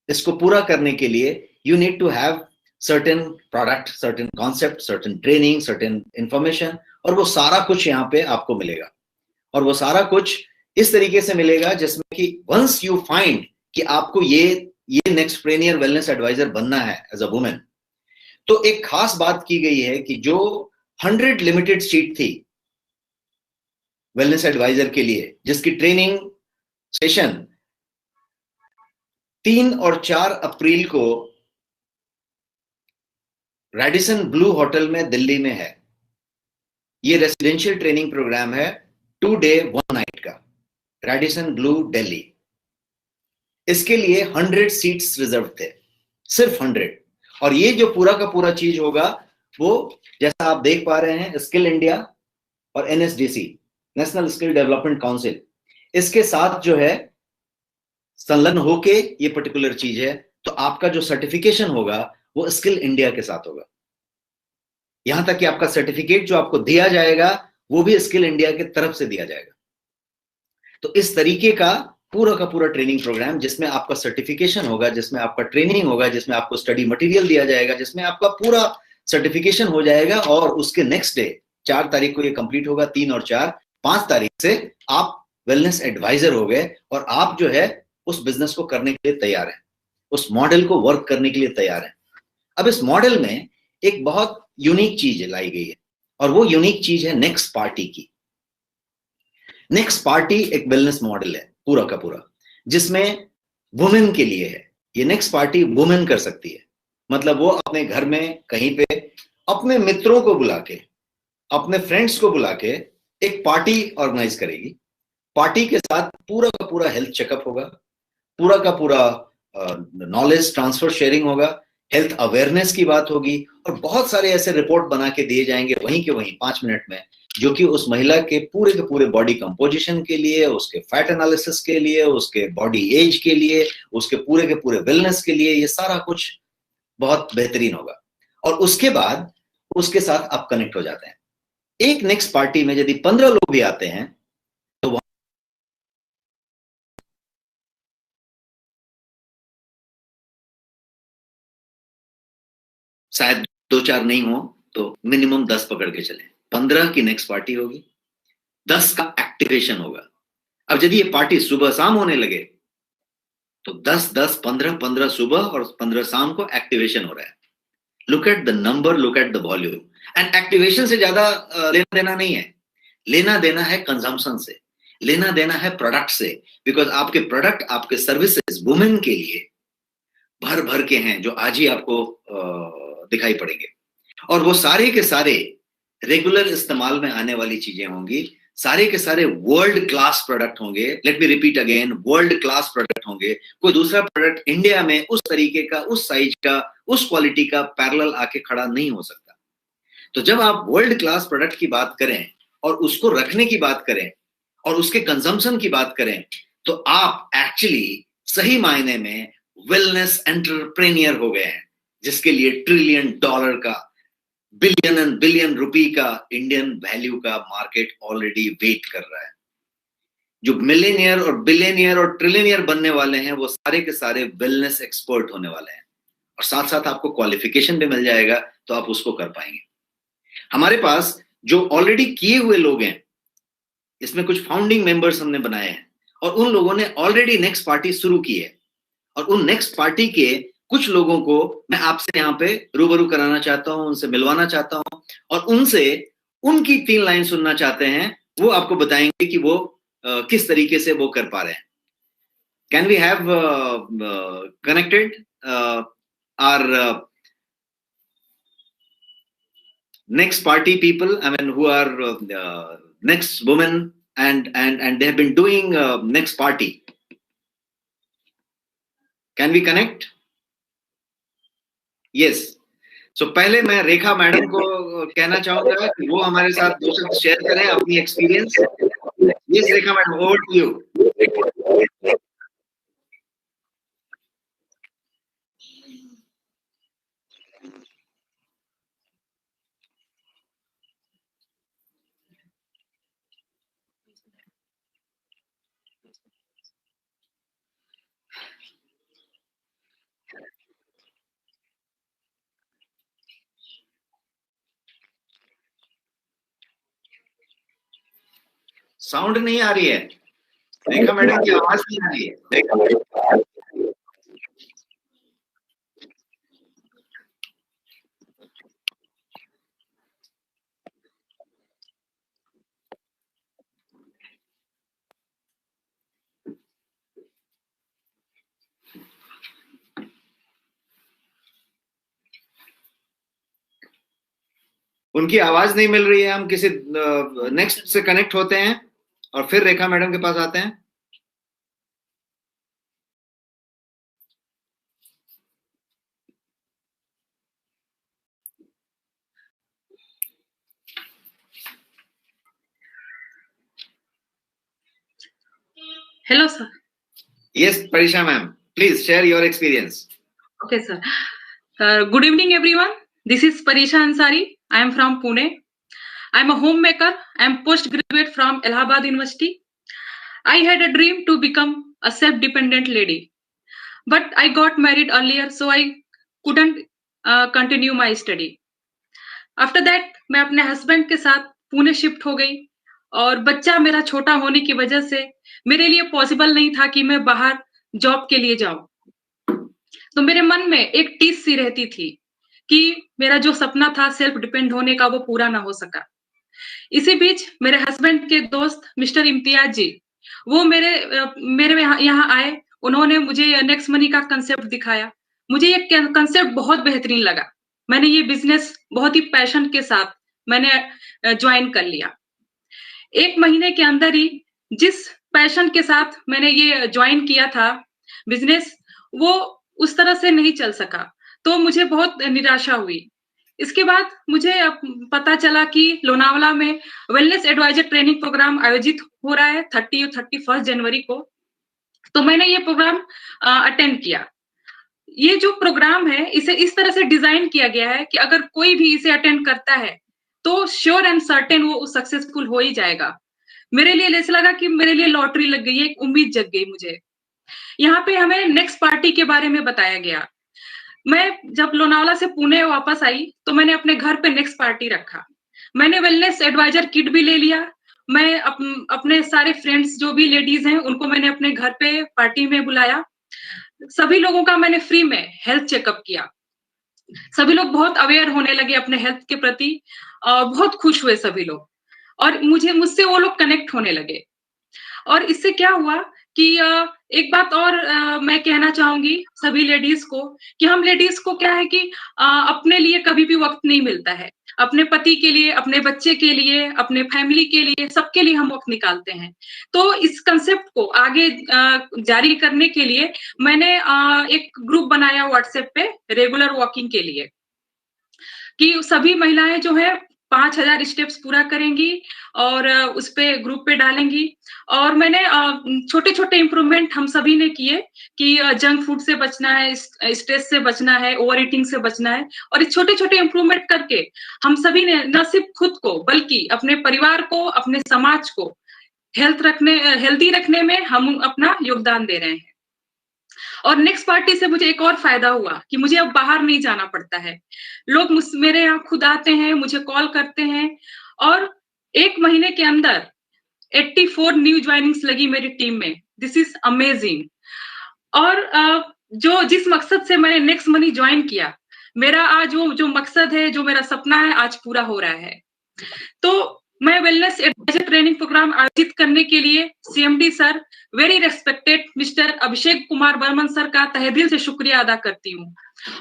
इसको पूरा करने के लिए you need to have certain product, certain concept, certain training, certain information, और वो सारा कुछ यहाँ पे आपको मिलेगा, और वो सारा कुछ इस तरीके से मिलेगा जिसमें कि वंस यू फाइंड कि आपको ये नेक्स्ट प्रेनियर वेलनेस एडवाइजर बनना है एज अ वुमेन, तो एक खास बात की गई है कि जो 100 लिमिटेड सीट थी वेलनेस एडवाइजर के लिए, जिसकी ट्रेनिंग सेशन 3 और 4 अप्रैल को रेडिसन ब्लू होटल में दिल्ली में है। ये रेसिडेंशियल ट्रेनिंग प्रोग्राम है 2 डे 1 नाइट का, रेडिसन ब्लू दिल्ली। इसके लिए 100 सीट्स रिजर्व थे, सिर्फ 100। और ये जो पूरा का पूरा चीज होगा वो जैसा आप देख पा रहे हैं, स्किल इंडिया और NSDC, national skill development council, इसके साथ जो है संलग्न होके ये पर्टिकुलर चीज है। तो आपका जो सर्टिफिकेशन होगा वो स्किल इंडिया के साथ होगा। यहां तक कि आपका सर्टिफिकेट जो आपको दिया जाएगा वो भी स्किल इंडिया की तरफ से दिया जाएगा। तो इस तरीके का पूरा ट्रेनिंग प्रोग्राम, जिसमें आपका सर्टिफिकेशन होगा, जिसमें आपका ट्रेनिंग होगा, जिसमें आपको स्टडी मटेरियल दिया जाएगा, जिसमें आपका पूरा सर्टिफिकेशन हो जाएगा। और उसके नेक्स्ट डे 4 तारीख को ये कंप्लीट होगा, 3 और 4, 5 तारीख से आप वेलनेस एडवाइजर हो गए और आप जो है उस बिजनेस को करने के लिए तैयार हैं, उस मॉडल को वर्क करने के लिए तैयार हैं। अब इस मॉडल में एक बहुत यूनिक चीज लाई गई है, और वो यूनिक चीज है नेक्स्ट पार्टी की। नेक्स्ट पार्टी एक वेलनेस मॉडल है पूरा का पूरा, जिसमें वुमेन के लिए है। ये नेक्स्ट पार्टी वुमेन कर सकती है, मतलब वो अपने घर में कहीं पे अपने मित्रों को बुला के, अपने फ्रेंड्स को बुला के एक पार्टी ऑर्गेनाइज करेगी। पार्टी के साथ पूरा का पूरा हेल्थ चेकअप होगा, पूरा का पूरा नॉलेज ट्रांसफर शेयरिंग होगा, हेल्थ अवेयरनेस की बात होगी, और बहुत सारे ऐसे रिपोर्ट बना के दिए जाएंगे वहीं के वहीं 5 मिनट में, जो कि उस महिला के पूरे बॉडी कंपोजिशन के लिए, उसके फैट एनालिसिस के लिए, उसके बॉडी एज के लिए, उसके पूरे वेलनेस के लिए, ये सारा कुछ बहुत बेहतरीन होगा। और उसके बाद उसके साथ आप कनेक्ट हो जाते हैं। एक नेक्स्ट पार्टी में यदि 15 लोग भी आते हैं तो शायद 2-4 नहीं हो तो मिनिमम 10 पकड़ के चले। 15 की नेक्स्ट पार्टी होगी, 10 का एक्टिवेशन होगा। अब यदि ये पार्टी सुबह शाम होने लगे तो 10-10, 15-15 सुबह और 15 शाम को एक्टिवेशन हो रहा है। Look at the number, look at the volume. And activation से ज्यादा लेना देना नहीं है, लेना देना है कंजम्पशन से, लेना देना है प्रोडक्ट से। बिकॉज आपके प्रोडक्ट, आपके सर्विसेज वुमेन के लिए भर भर के हैं, जो आज ही आपको दिखाई पड़ेंगे। और वो सारे के सारे रेगुलर इस्तेमाल में आने वाली चीजें होंगी, सारे के सारे वर्ल्ड क्लास प्रोडक्ट होंगे। Let me repeat again, world class product होंगे। कोई दूसरा प्रोडक्ट इंडिया में उस तरीके का, उस साइज का, उस क्वालिटी का पैरेलल आके खड़ा नहीं हो सकता। तो जब आप वर्ल्ड क्लास प्रोडक्ट की बात करें और उसको रखने की बात करें और उसके कंजम्पशन की बात करें, तो आप एक्चुअली सही मायने में वेलनेस एंटरप्रेन्योर हो गए हैं, जिसके लिए $1 ट्रिलियन का, बिलियन एंड बिलियन रुपी का इंडियन वैल्यू का मार्केट ऑलरेडी वेट कर रहा है। जो मिलियनियर और बिलियनियर और ट्रिलियनियर बनने वाले हैं वो सारे के सारे वेलनेस एक्सपर्ट होने वाले हैं, और साथ साथ आपको क्वालिफिकेशन भी मिल जाएगा तो आप उसको कर पाएंगे। हमारे पास जो ऑलरेडी किए हुए लोग हैं, इसमें कुछ फाउंडिंग मेंबर्स हमने बनाए हैं, और उन लोगों ने ऑलरेडी नेक्स्ट पार्टी शुरू की है। और उन नेक्स्ट पार्टी के कुछ लोगों को मैं आपसे यहाँ पे रूबरू कराना चाहता हूं, उनसे मिलवाना चाहता हूं, और उनसे उनकी 3 लाइन सुनना चाहते हैं। वो आपको बताएंगे कि वो किस तरीके से वो कर पा रहे हैं। Can we have connected our next party people, I mean, who are next women, and they have been doing next party. Can we connect? Yes. So पहले मैं रेखा मैडम को कहना चाहूंगा कि वो हमारे साथ 2 शब्द शेयर करें अपनी experience. Yes, Rekha madam, over to you. Sound नहीं आ रही है, रेखा मैडम की आवाज नहीं आ रही है। उनकी आवाज नहीं मिल रही है। हम किसी नेक्स्ट से कनेक्ट होते हैं और फिर रेखा मैडम के पास आते हैं। Hello, sir. Yes, Parisha ma'am, please share your experience. Okay, sir. Good evening, everyone. This is Parisha Ansari. I am from Pune. I am a homemaker. I am postgraduate from Allahabad University. I had a dream to become a self-dependent lady, but I got married earlier, so I couldn't continue my study. After that, मैं अपने हस्बैंड के साथ पुणे शिफ्ट हो गई और बच्चा मेरा छोटा होने की वजह से मेरे लिए पॉसिबल नहीं था कि मैं बाहर जॉब के लिए जाऊं। तो मेरे मन में एक टीस सी रहती थी कि मेरा जो सपना था सेल्फ डिपेंड होने का वो पूरा ना हो सका। इसी बीच मेरे हस्बैंड के दोस्त मिस्टर इम्तियाज जी वो मेरे यहाँ आए। उन्होंने मुझे नेक्स्ट मनी का कंसेप्ट दिखाया। मुझे ये कंसेप्ट बहुत बेहतरीन लगा। मैंने ये बिजनेस बहुत ही पैशन के साथ मैंने ज्वाइन कर लिया। 1 महीने के अंदर ही जिस पैशन के साथ मैंने ये ज्वाइन किया था बिजनेस, वो उस तरह से नहीं चल सका, तो मुझे बहुत निराशा हुई। इसके बाद मुझे पता चला कि लोनावला में वेलनेस एडवाइजर ट्रेनिंग प्रोग्राम आयोजित हो रहा है 30 और 31 जनवरी को। तो मैंने ये प्रोग्राम अटेंड किया। ये जो प्रोग्राम है इसे इस तरह से डिजाइन किया गया है कि अगर कोई भी इसे अटेंड करता है तो श्योर एंड सर्टेन वो सक्सेसफुल हो ही जाएगा। मेरे लिए ऐसा लगा कि मेरे लिए लॉटरी लग गई है, एक उम्मीद जग गई मुझे। यहाँ पे हमें नेक्स्ट पार्टी के बारे में बताया गया। मैं जब लोनावला से पुणे वापस आई तो मैंने अपने घर पे नेक्स्ट पार्टी रखा। मैंने वेलनेस एडवाइजर किट भी ले लिया। मैं अपने सारे फ्रेंड्स जो भी लेडीज हैं उनको मैंने अपने घर पे पार्टी में बुलाया। सभी लोगों का मैंने फ्री में हेल्थ चेकअप किया। सभी लोग बहुत अवेयर होने लगे अपने हेल्थ के प्रति और बहुत खुश हुए सभी लोग और मुझसे वो लोग कनेक्ट होने लगे। और इससे क्या हुआ कि एक बात और मैं कहना चाहूंगी सभी लेडीज को कि हम लेडीज को क्या है कि अपने लिए कभी भी वक्त नहीं मिलता है। अपने पति के लिए, अपने बच्चे के लिए, अपने फैमिली के लिए, सबके लिए हम वक्त निकालते हैं। तो इस कंसेप्ट को आगे जारी करने के लिए मैंने एक ग्रुप बनाया व्हाट्सएप पे रेगुलर वॉकिंग के लिए कि सभी महिलाएं जो है 5000 स्टेप्स पूरा करेंगी और उस पे ग्रुप पे डालेंगी। और मैंने छोटे छोटे इंप्रूवमेंट हम सभी ने किए कि जंक फूड से बचना है, स्ट्रेस से बचना है, ओवर ईटिंग से बचना है। और इस छोटे छोटे इंप्रूवमेंट करके हम सभी ने न सिर्फ खुद को बल्कि अपने परिवार को, अपने समाज को हेल्दी रखने में हम अपना योगदान दे रहे हैं। और नेक्स्ट पार्टी से मुझे एक और फायदा हुआ कि मुझे अब बाहर नहीं जाना पड़ता है। लोग मेरे यहाँ खुद आते हैं, मुझे कॉल करते हैं और 1 महीने के अंदर 84 न्यू ज्वाइनिंग्स लगी मेरी टीम में। This is amazing. और जिस मकसद से मैंने नेक्स्ट मनी ज्वाइन किया, मेरा आज वो जो मकसद है, जो मेरा सपना है, आज पूरा हो रहा है। तो मैं वेलनेस एडवाइजर ट्रेनिंग प्रोग्राम आयोजित करने के लिए CMD sir, very respected mister Abhishek Kumar Burman sir का तहे दिल से शुक्रिया अदा करती हूँ।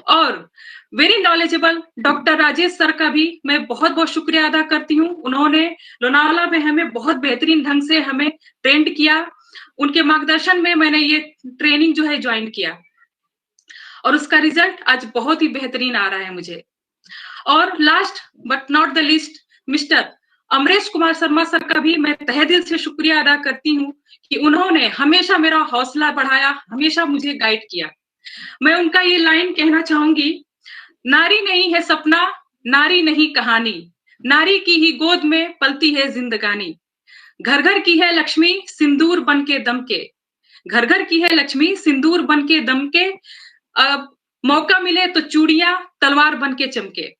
और very knowledgeable doctor Rajesh sir का भी मैं बहुत बहुत शुक्रिया अदा करती हूँ। उन्होंने लोनावला में हमें बहुत बेहतरीन ढंग से हमें ट्रेंड किया। उनके मार्गदर्शन में मैंने ये ट्रेनिंग जो है ज्वाइन किया और उसका रिजल्ट आज बहुत ही बेहतरीन आ रहा है मुझे। और last but not the least mister Amresh Kumar Sharma sir का भी मैं तहे दिल से शुक्रिया अदा करती हूँ कि उन्होंने हमेशा मेरा हौसला बढ़ाया, हमेशा मुझे गाइड किया। मैं उनका ये लाइन कहना चाहूंगी, नारी नहीं है सपना, नारी नहीं कहानी, नारी की ही गोद में पलती है जिंदगानी। घर घर की है लक्ष्मी सिंदूर बन के दमके, घर घर की है लक्ष्मी सिंदूर बन के दमके, मौका मिले तो चूड़ियां तलवार बन के चमके।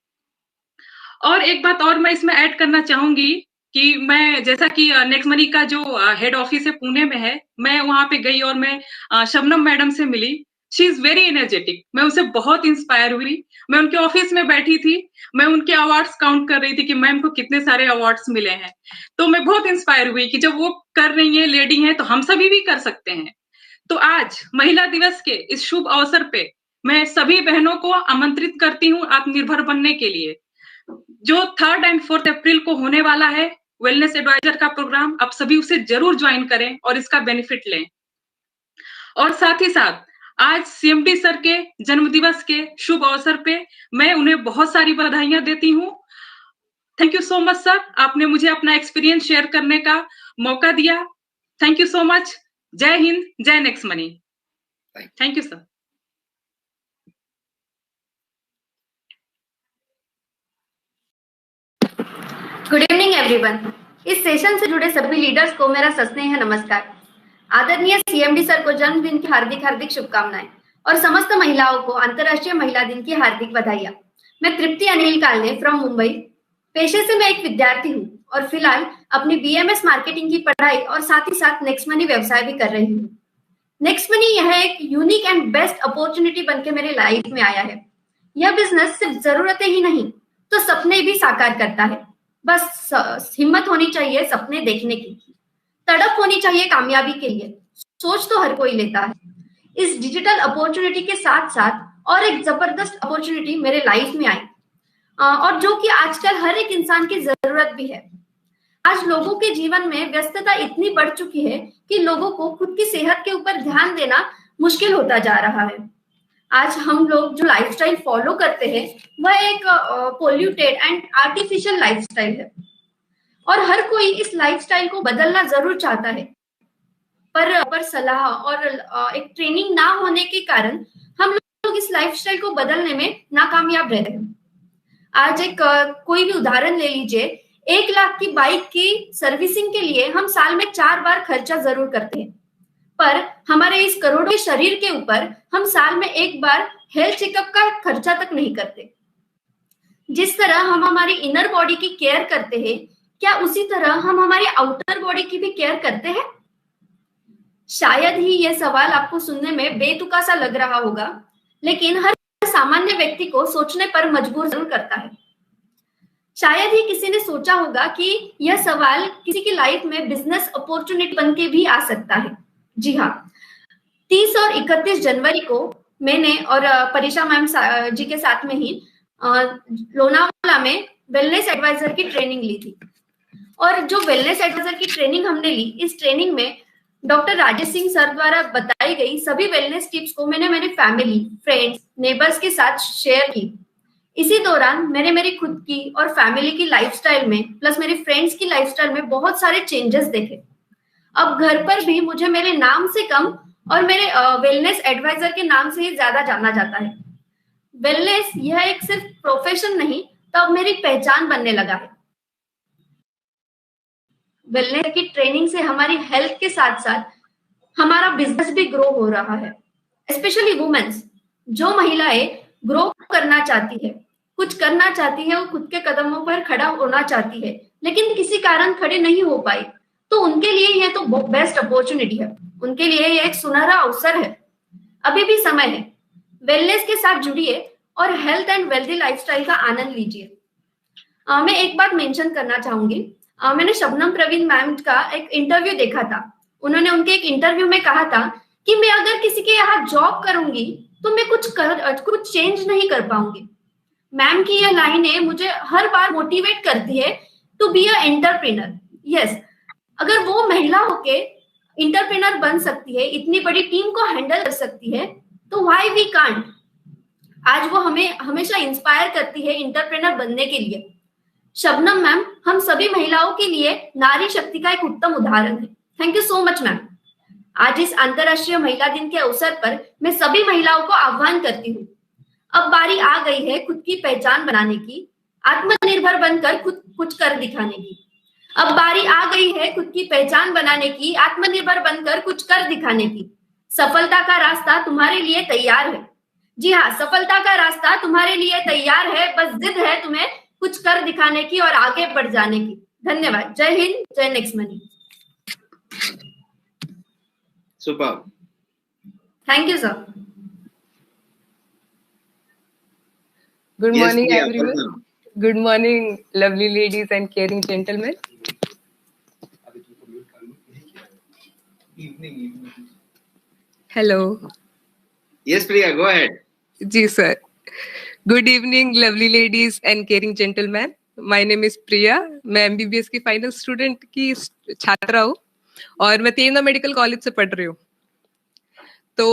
और एक बात और मैं इसमें ऐड करना चाहूंगी कि मैं जैसा कि नेक्स्ट मनी का जो हेड ऑफिस है पुणे में है, मैं वहां पे गई और मैं शबनम मैडम से मिली। शी इज वेरी एनर्जेटिक, मैं उनसे बहुत इंस्पायर हुई। मैं उनके ऑफिस में बैठी थी, मैं उनके अवार्ड्स काउंट कर रही थी कि मैम को कितने सारे अवार्ड्स मिले हैं। तो मैं बहुत इंस्पायर हुई कि जब वो कर रही है, लेडी है, तो हम सभी भी कर सकते हैं। तो आज महिला दिवस के इस शुभ अवसर पे मैं सभी बहनों को आमंत्रित करती हूँ आत्मनिर्भर बनने के लिए। जो 3rd एंड 4th अप्रैल को होने वाला है वेलनेस एडवाइजर का प्रोग्राम, आप सभी उसे जरूर ज्वाइन करें और इसका बेनिफिट लें। और साथ ही साथ आज सीएमडी सर के जन्मदिवस के शुभ अवसर पे मैं उन्हें बहुत सारी बधाइयां देती हूँ। Thank you so much sir, आपने मुझे अपना एक्सपीरियंस शेयर करने का मौका दिया। Thank you so much. जय Hind, Jai next money. Thank you sir. Good evening everyone. इस सेशन से जुड़े सभी लीडर्स को मेरा सस्नेह नमस्कार। आदरणीय सीएमडी सर को जन्मदिन की हार्दिक हार्दिक शुभकामनाएं और समस्त महिलाओं को अंतर्राष्ट्रीय महिला दिन की हार्दिक बधाइयां। मैं तृप्ति अनिल कालने फ्रॉम मुंबई। पेशे से मैं एक विद्यार्थी हूँ और फिलहाल अपनी बीएमएस मार्केटिंग की पढ़ाई और साथ ही साथ नेक्स्ट मनी व्यवसाय भी कर रही हूँ। नेक्स्ट मनी यह एक यूनिक एंड बेस्ट अपॉर्चुनिटी बनके मेरे लाइफ में आया है। यह बिजनेस सिर्फ जरूरतें ही नहीं तो सपने भी साकार करता है। बस हिम्मत होनी चाहिए सपने देखने की, तड़प होनी चाहिए कामयाबी के लिए। सोच तो हर कोई लेता है। इस डिजिटल अपॉर्चुनिटी के साथ साथ और एक जबरदस्त अपॉर्चुनिटी मेरे लाइफ में आई और जो कि आजकल हर एक इंसान की जरूरत भी है। आज लोगों के जीवन में व्यस्तता इतनी बढ़ चुकी है कि लोगों को खुद की सेहत के ऊपर ध्यान देना मुश्किल होता जा रहा है। आज हम लोग जो लाइफस्टाइल फॉलो करते हैं वह एक पोल्यूटेड एंड आर्टिफिशियल लाइफस्टाइल है और हर कोई इस लाइफस्टाइल को बदलना जरूर चाहता है, पर सलाह और एक ट्रेनिंग ना होने के कारण हम लोग इस लाइफस्टाइल को बदलने में नाकामयाब रह रहे हैं। आज एक कोई भी उदाहरण ले लीजिए, 1 लाख की बाइक की सर्विसिंग के लिए हम साल में 4 बार खर्चा जरूर करते हैं, पर हमारे इस करोड़ों के शरीर के ऊपर हम साल में 1 बार हेल्थ चेकअप का खर्चा तक नहीं करते। जिस तरह हम हमारी इनर बॉडी की केयर करते हैं, क्या उसी तरह हम हमारी आउटर बॉडी की भी केयर करते हैं? शायद ही यह सवाल आपको सुनने में बेतुका सा लग रहा होगा, लेकिन हर सामान्य व्यक्ति को सोचने पर मजबूर जरूर करता है। शायद ही किसी ने सोचा होगा कि यह सवाल किसी की लाइफ में बिजनेस अपॉर्चुनिटी बन के भी आ सकता है। जी हाँ, 30 और 31 जनवरी को मैंने और परीक्षा मैम जी के साथ में ही लोनावाला में वेलनेस एडवाइजर की ट्रेनिंग ली थी। और जो वेलनेस एडवाइजर की ट्रेनिंग हमने ली, इस ट्रेनिंग में डॉक्टर राजेश सिंह सर द्वारा बताई गई सभी वेलनेस टिप्स को मैंने मेरे फैमिली, फ्रेंड्स, नेबर्स के साथ शेयर की। इसी दौरान मैंने मेरी खुद की और फैमिली की लाइफस्टाइल में प्लस मेरी फ्रेंड्स की लाइफस्टाइल में बहुत सारे चेंजेस देखे। अब घर पर भी मुझे मेरे नाम से कम और मेरे वेलनेस एडवाइजर के नाम से ही ज्यादा जाना जाता है। वेलनेस यह एक सिर्फ प्रोफेशन नहीं, तो अब मेरी पहचान बनने लगा है। वेलनेस की ट्रेनिंग से हमारी हेल्थ के साथ साथ हमारा बिजनेस भी ग्रो हो रहा है। स्पेशली वुमेन्स, जो महिलाएं ग्रो करना चाहती है, कुछ करना चाहती है, वो खुद के कदमों पर खड़ा होना चाहती है, लेकिन किसी कारण खड़े नहीं हो पाई, तो उनके लिए यह तो बेस्ट अपॉर्चुनिटी है। उनके लिए यह एक सुनहरा अवसर है। अभी भी समय है। वेलनेस के साथ जुड़िए और हेल्थ एंड वेल्दी लाइफस्टाइल का आनंद लीजिए। मैं एक बात मेंशन करना चाहूंगी। मैंने शबनम प्रवीण मैम का एक इंटरव्यू देखा था। उन्होंने उनके एक इंटरव्यू में कहा था कि मैं अगर किसी के यहाँ जॉब करूंगी तो मैं कुछ चेंज नहीं कर पाऊंगी। मैम की यह लाइनें मुझे हर बार मोटिवेट करती है to be a entrepreneur. Yes, अगर वो महिला होके एंटरप्रेन्योर बन सकती है, इतनी बड़ी टीम को हैंडल कर सकती है, तो व्हाई वी कांट। आज वो हमें हमेशा इंस्पायर करती है एंटरप्रेन्योर बनने के लिए। शबनम मैम हम सभी महिलाओं के लिए नारी शक्ति का एक उत्तम उदाहरण है। Thank you so much ma'am. आज इस अंतर्राष्ट्रीय महिला दिन के अवसर पर मैं सभी महिलाओं को आह्वान करती हूँ, अब बारी आ गई है खुद की पहचान बनाने की, आत्मनिर्भर बनकर खुद कुछ कर दिखाने की। अब बारी आ गई है खुद की पहचान बनाने की, आत्मनिर्भर बनकर कुछ कर दिखाने की। सफलता का रास्ता तुम्हारे लिए तैयार है। जी हाँ, सफलता का रास्ता तुम्हारे लिए तैयार है, बस जिद है तुम्हें कुछ कर दिखाने की और आगे बढ़ जाने की। धन्यवाद। जय Hind, Jai next money. Super. Thank you sir. Good Yes, morning, Priya, everyone. welcome. Good morning, lovely ladies and caring gentlemen. Hello. Yes, Priya, go ahead. जी sir. Good evening, lovely ladies and caring gentlemen. My name is Priya. मैं MBBS की फाइनल स्टूडेंट की छात्रा हूँ और मैं तेजना मेडिकल कॉलेज से पढ़ रही हूँ। तो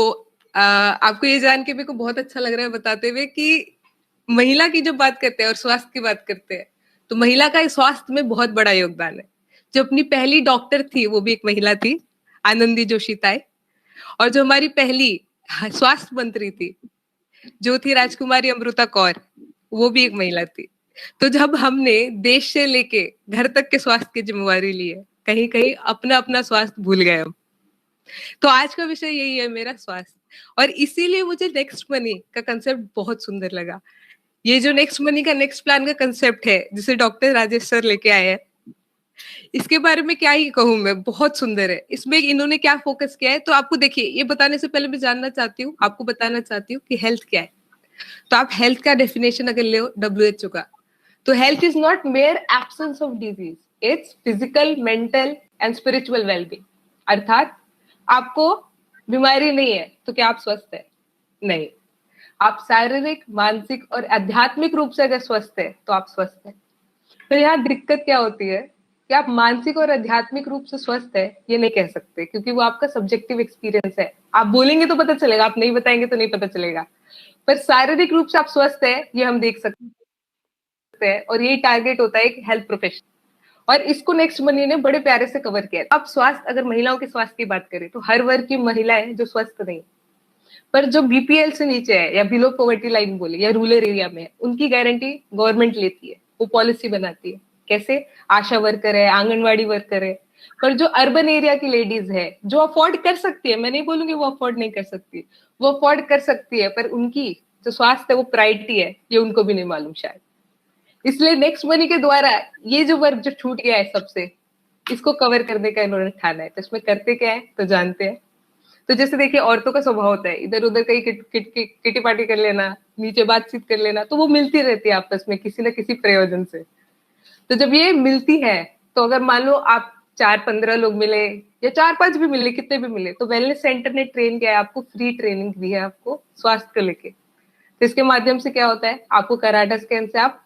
आपको ये जान के मेरे को बहुत अच्छा लग रहा है बताते हुए कि महिला की जब बात करते हैं और स्वास्थ्य की बात करते हैं तो महिला का स्वास्थ्य में बहुत बड़ा योगदान है। जो अपनी पहली डॉक्टर थी वो भी एक महिला थी, आनंदी जोशी ताई, और जो हमारी पहली स्वास्थ्य मंत्री थी जो थी राजकुमारी अमृता कौर, वो भी एक महिला थी। तो जब हमने देश से लेके घर तक के स्वास्थ्य की जिम्मेवारी ली है, कहीं कहीं अपना अपना स्वास्थ्य भूल गए हम। तो आज का विषय यही है, मेरा स्वास्थ्य, और इसीलिए मुझे नेक्स्ट मनी का कंसेप्ट बहुत सुंदर लगा। ये जो नेक्स्ट मनी का नेक्स्ट प्लान का कंसेप्ट है जिसे डॉक्टर राजेश सर लेके आए हैं, इसके बारे में क्या ही कहूँ मैं, बहुत सुंदर है। इसमें इन्होंने क्या फोकस किया है, तो आपको देखिए, ये बताने से पहले मैं जानना चाहती हूँ, आपको बताना चाहती हूँ कि हेल्थ क्या है। तो आप हेल्थ का डेफिनेशन अगर ले WHO का, तो health is not mayor absence of disease, it's physical, mental and spiritual wellbeing. अर्थात आपको बीमारी नहीं है तो क्या आप स्वस्थ है? नहीं। आप शारीरिक, मानसिक और आध्यात्मिक रूप से अगर स्वस्थ है तो आप स्वस्थ है। तो यहाँ दिक्कत क्या होती है कि आप मानसिक और आध्यात्मिक रूप से स्वस्थ है ये नहीं कह सकते, क्योंकि वो आपका सब्जेक्टिव एक्सपीरियंस है। आप बोलेंगे तो पता चलेगा, आप नहीं बताएंगे तो नहीं पता चलेगा। पर शारीरिक रूप से आप स्वस्थ है ये हम देख सकते हैं, और यही टारगेट होता है एक हेल्थ प्रोफेशनल, और इसको नेक्स्ट मनी ने बड़े प्यारे से कवर किया। अब स्वास्थ्य, अगर महिलाओं के स्वास्थ्य की बात करें तो हर वर्ग की महिलाएं जो स्वस्थ नहीं, पर जो बीपीएल से नीचे है या बिलो पॉवर्टी लाइन बोले या रूरल एरिया में है, उनकी गारंटी गवर्नमेंट लेती है, वो पॉलिसी बनाती है। कैसे? आशा वर्कर है, आंगनवाड़ी वर्कर है। पर जो अर्बन एरिया की लेडीज है जो अफोर्ड कर सकती है, मैं नहीं बोलूंगी वो अफोर्ड नहीं कर सकती, वो अफोर्ड कर सकती है, पर उनकी जो स्वास्थ्य है वो प्रायोरिटी है, ये उनको भी नहीं मालूम शायद। इसलिए नेक्स्ट मनी के द्वारा ये जो वर्ग जो छूट गया है सबसे, इसको कवर करने का इन्होंने ठाना है। तो इसमें करते क्या है तो जानते हैं। तो जैसे देखिए, औरतों का स्वभाव होता है इधर उधर कहीं किटी पार्टी कर लेना, नीचे बातचीत कर लेना, तो वो मिलती रहती है आपस में किसी न किसी प्रयोजन से। तो जब ये मिलती है, तो अगर मान लो आप 4-15 लोग मिले या 4-5 भी मिले, कितने भी मिले, तो वेलनेस सेंटर ने ट्रेन किया है आपको, फ्री ट्रेनिंग दी है आपको स्वास्थ्य को लेके। तो इसके माध्यम से क्या होता है, आपको कराटा स्कैन से आप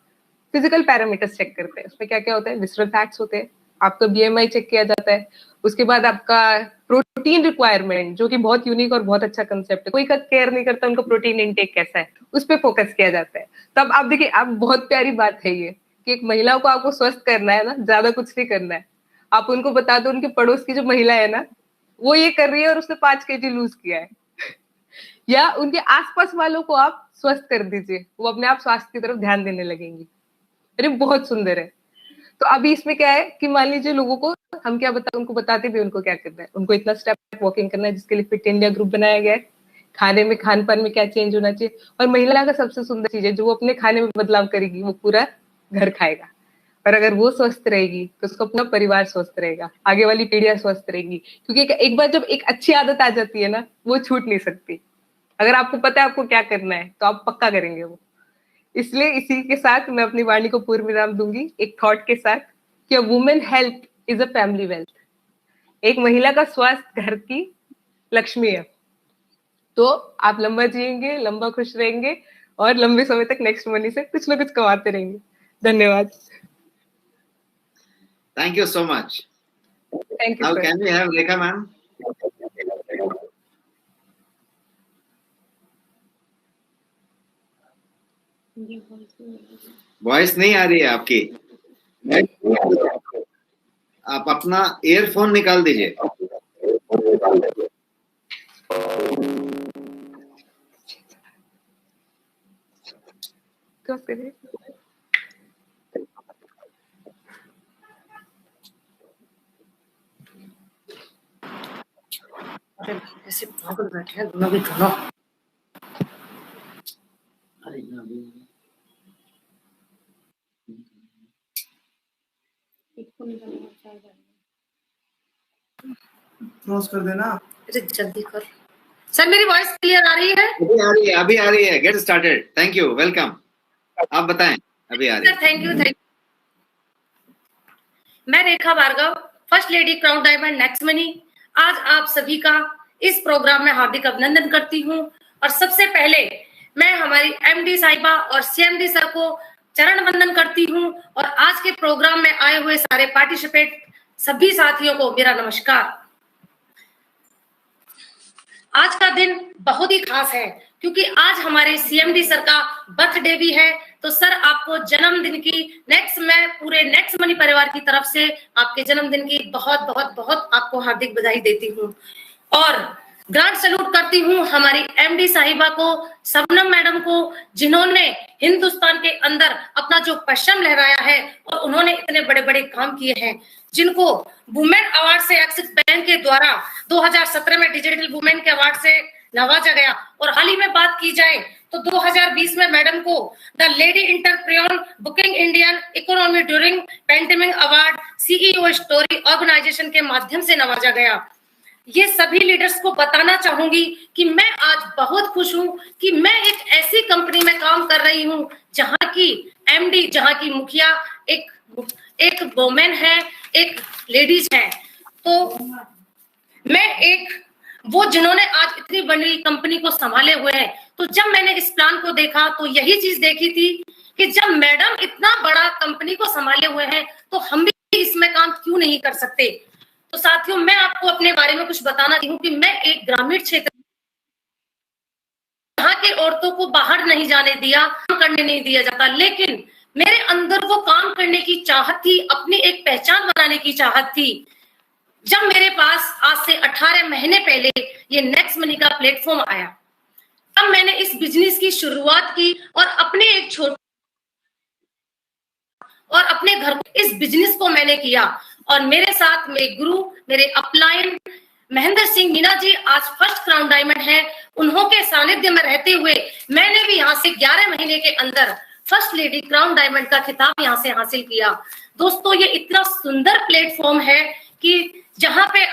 फिजिकल पैरामीटर्स चेक करते हैं। उसमें क्या क्या होता है, विसरल फैक्ट्स होते हैं, आपका बीएमआई चेक किया जाता है। उसके बाद आपका प्रोटीन रिक्वायरमेंट, जो कि बहुत यूनिक और बहुत अच्छा कंसेप्ट है, कोई का केयर नहीं करता उनका प्रोटीन इनटेक कैसा है, उस पर फोकस किया जाता है। तब आप देखिए, आप बहुत प्यारी बात है ये कि एक महिला को आपको स्वस्थ करना है ना, ज्यादा कुछ नहीं करना है। आप उनको बता दो उनके पड़ोस की जो महिला है ना, वो ये कर रही है और उसने 5 kg लूज किया है, या उनके आसपास वालों को आप स्वस्थ कर दीजिए, वो अपने आप स्वास्थ्य की तरफ ध्यान देने लगेंगी। अरे बहुत सुंदर है। तो अभी इसमें क्या है कि मान लीजिए लोगों को हम क्या बता, उनको बताते भी उनको क्या करना है, उनको इतना स्टेप वॉकिंग करना है, जिसके लिए फिट इंडिया ग्रुप बनाया गया है। खाने में, खान पान में क्या चेंज होना चाहिए, और महिला का सबसे सुंदर चीज है, जो वो अपने खाने में बदलाव करेगी वो पूरा घर खाएगा। और अगर वो स्वस्थ रहेगी तो उसका पूरा परिवार स्वस्थ रहेगा, आगे वाली पीढ़ियां स्वस्थ रहेगी। क्योंकि एक बार जब एक अच्छी आदत आ जाती है ना, वो छूट नहीं सकती। अगर आपको पता है आपको क्या करना है तो आप पक्का करेंगे वो। इसलिए इसी के साथ मैं अपनी वाणी को पूर्ण विराम दूंगी एक थॉट के साथ कि women health is a family wealth. एक महिला का स्वास्थ्य घर की लक्ष्मी है। तो आप लंबा जिएंगे, लंबा खुश रहेंगे, और लंबे समय तक नेक्स्ट मनी से कुछ ना कुछ कमाते रहेंगे। धन्यवाद। Thank you so much. Thank you Now sir. can we have Rekha ma'am? Voice नहीं आ रही है आपकी, आप अपना ईयरफोन निकाल दीजिए। ऐसे पागल बैठे हैं दोनों भी दोनों। क्रॉस कर देना। अरे जल्दी कर सर, मेरी वॉइस क्लियर आ रही है? अभी आ रही है। Get started. Thank you, welcome. आप बताएं। अभी आ रही है। Thank you. मैं Rekha Bhargava, first lady crown diamond next money, आज आप सभी का इस प्रोग्राम में हार्दिक अभिनंदन करती हूँ। और सबसे पहले मैं हमारी एमडी साहिबा और सीएमडी सर को चरण वंदन करती हूँ। और आज के प्रोग्राम में आए हुए सारे पार्टिसिपेट सभी साथियों को मेरा नमस्कार। आज का दिन बहुत ही खास है क्योंकि आज हमारे सीएमडी सर का बर्थडे भी है। तो सर, आपको जन्मदिन की मैं पूरे नेक्स्ट मनी परिवार की तरफ से आपके जन्मदिन की बहुत बहुत बहुत आपको हार्दिक बधाई देती हूँ। और ग्रांड सैल्यूट करती हूँ हमारी एमडी साहिबा को, सबनम मैडम को, जिन्होंने हिंदुस्तान के अंदर अपना जो परचम लहराया है और उन्होंने इतने बड़े बड़े काम किए हैं, जिनको वुमेन अवार्ड से एक्सिस बैंक के द्वारा 2017 में डिजिटल वुमेन के अवार्ड से नवाजा गया। और हाल ही में बात की जाए तो 2020 में मैडम को the lady entrepreneur booking Indian economy during pandemic award CEO story organisation के माध्यम से नवाजा गया। ये सभी लीडर्स को बताना चाहूंगी कि मैं आज बहुत खुश हूं कि मैं एक ऐसी कंपनी में काम कर रही हूं जहां की एमडी, जहां की मुखिया एक वुमेन है, एक लेडीज है। तो मैं वो जिन्होंने आज इतनी बड़ी कंपनी को संभाले हुए हैं। तो जब मैंने इस प्लान को देखा तो यही चीज देखी थी कि जब मैडम इतना बड़ा कंपनी को संभाले हुए हैं तो हम भी इसमें काम क्यों नहीं कर सकते। तो साथियों, मैं आपको अपने बारे में कुछ बताना चाहती हूँ कि मैं एक ग्रामीण क्षेत्र, यहाँ के औरतों को बाहर नहीं जाने दिया, काम करने नहीं दिया जाता, लेकिन मेरे अंदर वो काम करने की चाहत थी, अपनी एक पहचान बनाने की चाहत थी। जब मेरे पास आज से 18 महीने पहले ये नेक्स्ट मनी का प्लेटफॉर्म आया, तब मैंने इस बिजनेस की शुरुआत की और अपने घर को इस बिजनेस को मैंने किया। और मेरे साथ मेरे गुरु, मेरे अपलाइन महेंद्र सिंह मीना जी आज फर्स्ट क्राउन डायमंड है। उन्हों के सानिध्य में रहते हुए मैंने भी यहाँ से 11 महीने के अंदर फर्स्ट लेडी क्राउन डायमंड का खिताब यहाँ से हासिल किया। दोस्तों, ये इतना सुंदर प्लेटफॉर्म है कि जहां पे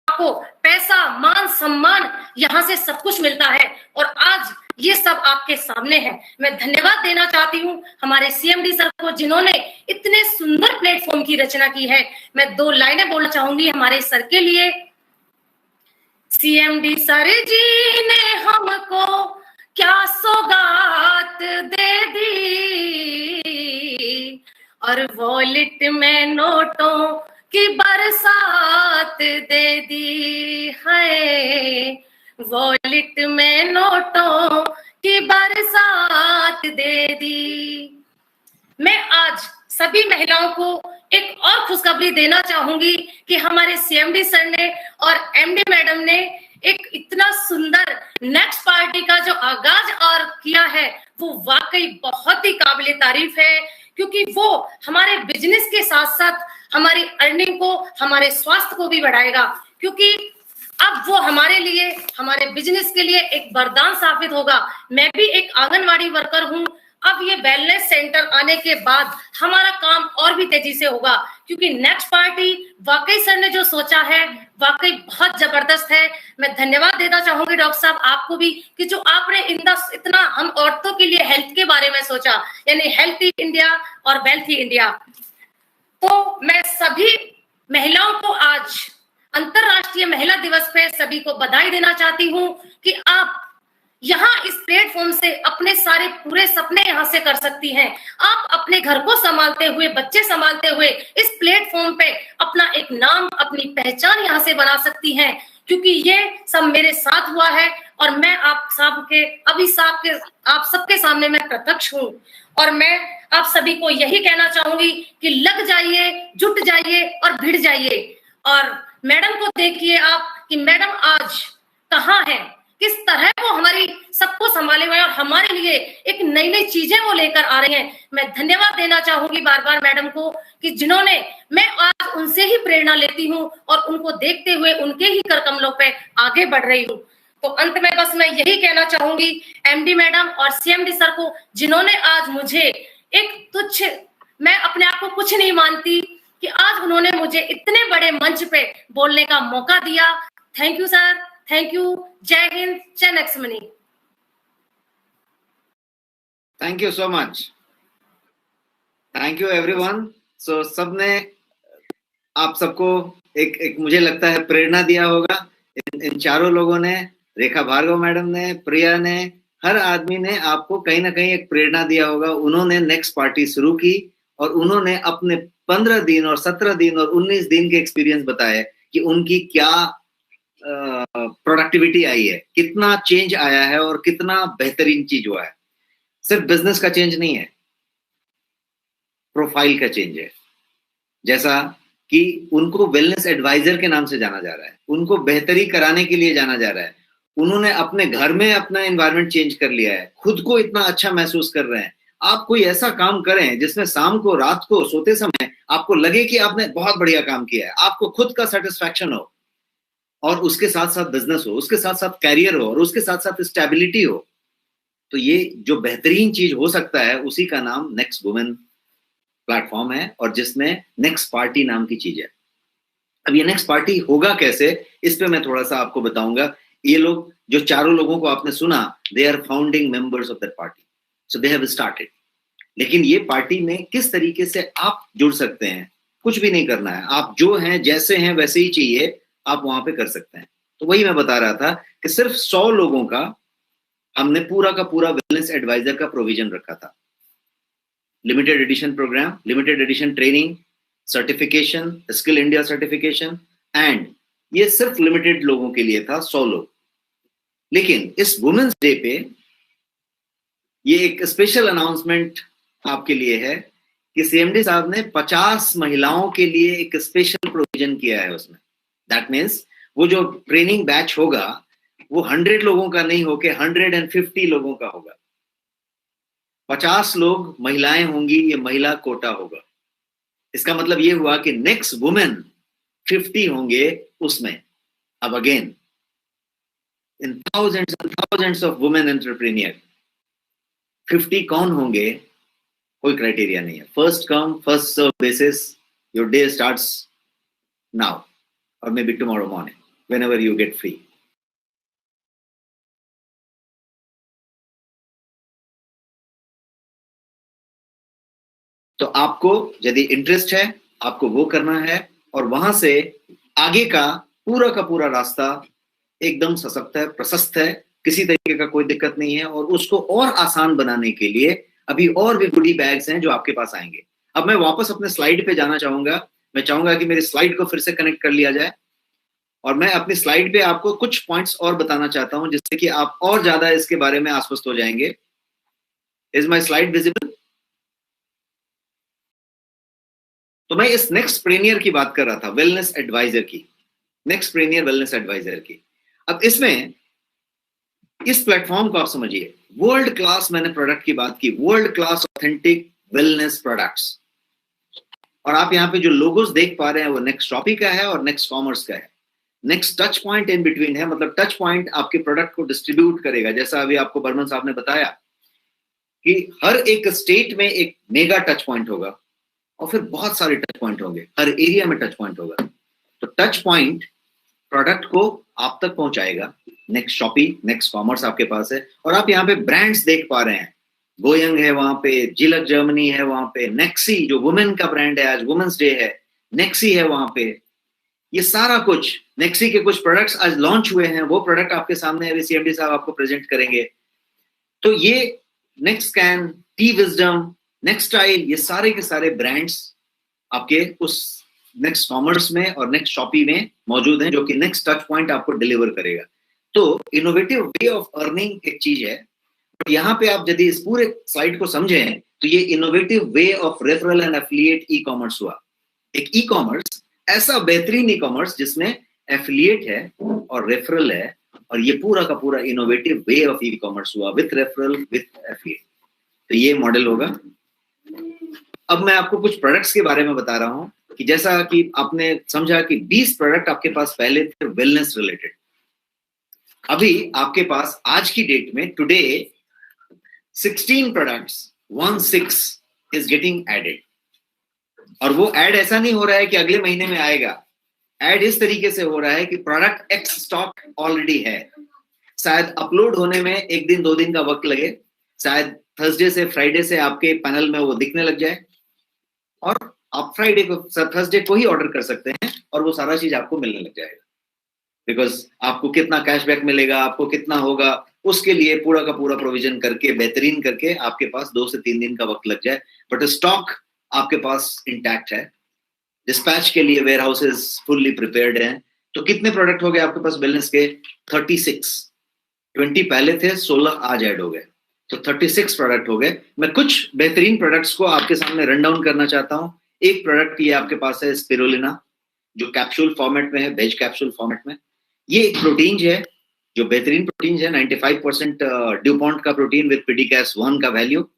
आपको पैसा, मान, सम्मान, यहाँ से सब कुछ मिलता है। और आज ये सब आपके सामने है। मैं धन्यवाद देना चाहती हूँ हमारे सीएमडी सर को, जिन्होंने इतने सुंदर प्लेटफॉर्म की रचना की है। मैं 2 लाइनें बोलना चाहूंगी हमारे सर के लिए। सीएमडी सर जी ने हमको क्या सौगात दे दी, और वॉलेट में नोटों की बरसात दे दी है, वॉलेट में नोटों की बरसात दे दी। मैं आज सभी महिलाओं को एक और खुशखबरी देना चाहूंगी कि हमारे सीएमडी सर ने और एमडी मैडम ने एक इतना सुंदर नेक्स्ट पार्टी का जो आगाज और किया है, वो वाकई बहुत ही काबिले तारीफ है, क्योंकि वो हमारे बिजनेस के साथ साथ हमारी अर्निंग को, हमारे स्वास्थ्य को भी बढ़ाएगा। क्योंकि अब वो हमारे लिए, हमारे बिजनेस के लिए एक वरदान साबित होगा। मैं भी एक आंगनवाड़ी वर्कर हूँ। अब ये वेलनेस सेंटर आने के बाद हमारा काम और भी तेजी से होगा, क्योंकि नेक्स्ट पार्टी वाकई सर ने जो सोचा है वाकई बहुत जबरदस्त है। मैं धन्यवाद देना चाहूंगी डॉक्टर साहब आपको भी कि जो आपने इतना हम औरतों के लिए हेल्थ के बारे में सोचा, यानी हेल्थी इंडिया और वेल्थी इंडिया। तो मैं सभी महिलाओं को आज अंतरराष्ट्रीय महिला दिवस पे सभी को बधाई देना चाहती हूँ कि आप यहाँ इस प्लेटफॉर्म से अपने सारे पूरे सपने यहाँ से कर सकती हैं। आप अपने घर को संभालते हुए, बच्चे संभालते हुए इस प्लेटफॉर्म पे अपना एक नाम, अपनी पहचान यहाँ से बना सकती हैं, क्योंकि ये सब मेरे साथ हुआ है और मैं आप सबके सामने मैं प्रत्यक्ष हूँ। और मैं आप सभी को यही कहना चाहूंगी कि लग जाइए, जुट जाइए और भिड़ जाइए। और मैडम को देखिए आप कि मैडम आज कहाँ है, किस तरह वो हमारी सबको संभाले हुए और हमारे लिए एक नई नई चीजें वो लेकर आ रहे हैं। मैं धन्यवाद देना चाहूंगी बार बार मैडम को कि जिन्होंने, मैं आज उनसे ही प्रेरणा लेती हूँ और उनको देखते हुए उनके ही कर कमलों पे आगे बढ़ रही हूँ। तो अंत में बस मैं यही कहना चाहूंगी एमडी मैडम और सीएमडी सर को, जिन्होंने आज मुझे एक तुच्छ, मैं अपने आप को कुछ नहीं मानती कि आज उन्होंने मुझे इतने बड़े मंच पे बोलने का मौका दिया। Thank you sir, thank you. Jai Hind, Jai next money. Thank you so much, thank you everyone. So सबने आप सबको एक मुझे लगता है प्रेरणा दिया होगा। इन चारों लोगों ने, रेखा भार्गव मैडम ने, प्रिया ने, हर आदमी ने आपको कहीं ना कहीं एक प्रेरणा दिया होगा। उन्होंने नेक्स्ट पार्टी शुरू की और उन्होंने अपने 15 दिन और 17 दिन और 19 दिन के एक्सपीरियंस बताए कि उनकी क्या प्रोडक्टिविटी आई है, कितना चेंज आया है और कितना बेहतरीन चीज हुआ है। सिर्फ बिजनेस का चेंज नहीं है, प्रोफाइल का चेंज है। जैसा कि उनको वेलनेस एडवाइजर के नाम से जाना जा रहा है, उनको बेहतरी कराने के लिए जाना जा रहा है। उन्होंने अपने घर में अपना एनवायरनमेंट चेंज कर लिया है, खुद को इतना अच्छा महसूस कर रहे हैं। आप कोई ऐसा काम करें जिसमें शाम को, रात को सोते समय आपको लगे कि आपने बहुत बढ़िया काम किया है, आपको खुद का सेटिस्फैक्शन हो, और उसके साथ साथ बिजनेस हो, उसके साथ साथ कैरियर हो, और उसके साथ साथ स्टेबिलिटी हो। तो ये जो बेहतरीन चीज हो सकता है, उसी का नाम नेक्स्ट वुमेन प्लेटफॉर्म है, और जिसमें नेक्स्ट पार्टी नाम की चीज है। अब ये नेक्स्ट पार्टी होगा कैसे, इस पे मैं थोड़ा सा आपको बताऊंगा। ये लोग, जो चारों लोगों को आपने सुना, they are founding members of that party, so they have started. लेकिन ये पार्टी में किस तरीके से आप जुड़ सकते हैं, कुछ भी नहीं करना है, आप जो हैं, जैसे हैं वैसे ही चाहिए, आप वहां पे कर सकते हैं। तो वही मैं बता रहा था कि सिर्फ 100 लोगों का हमने पूरा का पूरा वेलनेस एडवाइजर का प्रोविजन रखा था। Limited edition programme, limited edition training, certification, skill India certification, and ये सिर्फ लिमिटेड लोगों के लिए था, 100 लोग। लेकिन इस वुमेन्स डे पे ये एक स्पेशल अनाउंसमेंट आपके लिए है कि सीएमडी साहब ने 50 महिलाओं के लिए एक स्पेशल प्रोविजन किया है उसमें। दैट मीन्स वो जो ट्रेनिंग बैच होगा वो 100 लोगों का नहीं होके 150 लोगों का होगा। 50 लोग महिलाएं होंगी, ये महिला कोटा होगा। इसका मतलब ये हुआ कि नेक्स्ट वुमेन 50 होंगे उसमें। अब again, in thousands and thousands of women entrepreneur, 50 कौन होंगे, कोई क्राइटेरिया नहीं है। First come first serve basis, your day starts now और maybe tomorrow morning, whenever you get free. तो आपको यदि इंटरेस्ट है, आपको वो करना है, और वहां से आगे का पूरा रास्ता एकदम सशक्त है, प्रशस्त है, किसी तरीके का कोई दिक्कत नहीं है। और उसको और आसान बनाने के लिए अभी और भी गुडी बैग्स हैं जो आपके पास आएंगे। अब मैं वापस अपने स्लाइड पे जाना चाहूंगा। मैं चाहूंगा कि मेरी स्लाइड को फिर से कनेक्ट कर लिया जाए, और मैं अपनी स्लाइड पे आपको कुछ पॉइंट्स और बताना चाहता हूं, जिससे कि आप और ज्यादा इसके बारे में आश्वस्त हो जाएंगे। Is my slide visible? तो मैं इस नेक्स्ट प्रेनियर की बात कर रहा था, वेलनेस एडवाइजर की, नेक्स्ट प्रेनियर वेलनेस एडवाइजर की। अब इसमें इस प्लेटफॉर्म को आप समझिए, वर्ल्ड क्लास, मैंने प्रोडक्ट की बात की, world class authentic wellness products. और आप यहाँ पे जो लोगोस देख पा रहे हैं वो नेक्स्ट शॉपी का है और नेक्स्ट कॉमर्स का है। Next touch point in between है, मतलब टच पॉइंट आपके प्रोडक्ट को डिस्ट्रीब्यूट करेगा। जैसा अभी आपको बर्मन साहब ने बताया कि हर एक स्टेट में एक मेगा टच पॉइंट होगा, और फिर बहुत सारे टच पॉइंट होंगे, हर एरिया में टच पॉइंट होगा। तो टच पॉइंट प्रोडक्ट को आप तक पहुंचाएगा। नेक्स्ट शॉपी, नेक्स्ट कॉमर्स आपके पास है, और आप यहाँ पे ब्रांड्स देख पा रहे हैं। गोयंग है वहां पे, जिलक जर्मनी है वहां पे, नेक्सी जो वुमेन का ब्रांड है, आज वुमेन्स डे है, नेक्सी है वहां पे। ये सारा कुछ, नेक्सी के कुछ प्रोडक्ट्स आज लॉन्च हुए हैं, वो प्रोडक्ट आपके सामने अभी सीएमडी साहब आपको प्रेजेंट करेंगे। तो ये next scan, T wisdom, next style, ये सारे के सारे ब्रांड्स आपके उस नेक्स्ट कॉमर्स में और नेक्स्ट शॉपी में मौजूद हैं, जो कि नेक्स्ट टच पॉइंट आपको डिलीवर करेगा। तो इनोवेटिव वे ऑफ अर्निंग एक चीज है, बट यहाँ पे आप यदि इस पूरे स्लाइड को समझें तो ये innovative way of referral and affiliate e commerce हुआ। एक ई कॉमर्स, ऐसा बेहतरीन ई कॉमर्स जिसमें एफिलिएट है और रेफरल है, और ये पूरा का पूरा innovative way of e commerce हुआ, विथ रेफरल विथ एफिलिएट। तो ये मॉडल होगा। अब मैं आपको कुछ प्रोडक्ट्स के बारे में बता रहा हूं कि जैसा कि आपने समझा कि 20 प्रोडक्ट आपके पास पहले थे वेलनेस रिलेटेड, अभी आपके पास आज की डेट में today 16 products 16 is getting added, और वो ऐड ऐसा नहीं हो रहा है कि अगले महीने में आएगा। ऐड इस तरीके से हो रहा है कि प्रोडक्ट एक्स स्टॉक ऑलरेडी है, शायद अपलोड होने में 1 दिन 2 दिन का वक्त लगे, शायद थर्सडे से फ्राइडे से आपके पैनल में वो दिखने लग जाए, और आप फ्राइडे को थर्सडे को ही ऑर्डर कर सकते हैं और वो सारा चीज आपको मिलने लग जाएगा। बिकॉज आपको कितना कैशबैक मिलेगा, आपको कितना होगा, उसके लिए पूरा का पूरा प्रोविजन करके बेहतरीन करके आपके पास 2 से 3 दिन का वक्त लग जाए, बट स्टॉक आपके पास इंटैक्ट है। डिस्पैच के लिए वेयर हाउसेज फुल्ली प्रिपेयर्ड हैं। तो कितने प्रोडक्ट हो गए आपके पास बैलेंस के? 36। 20 पहले थे, 16 आज ऐड हो गए, तो 36 प्रोडक्ट हो गए। मैं कुछ बेहतरीन प्रोडक्ट्स को आपके सामने रन डाउन करना चाहता हूं। एक प्रोडक्ट ये आपके पास है स्पिरुलिना, जो कैप्सूल फॉर्मेट में है, वेज कैप्सूल फॉर्मेट में। ये एक प्रोटीन है जो बेहतरीन प्रोटीन है, 95% ड्यूपॉन्ट का प्रोटीन विद पीडीकैस 1 का वैल्यू।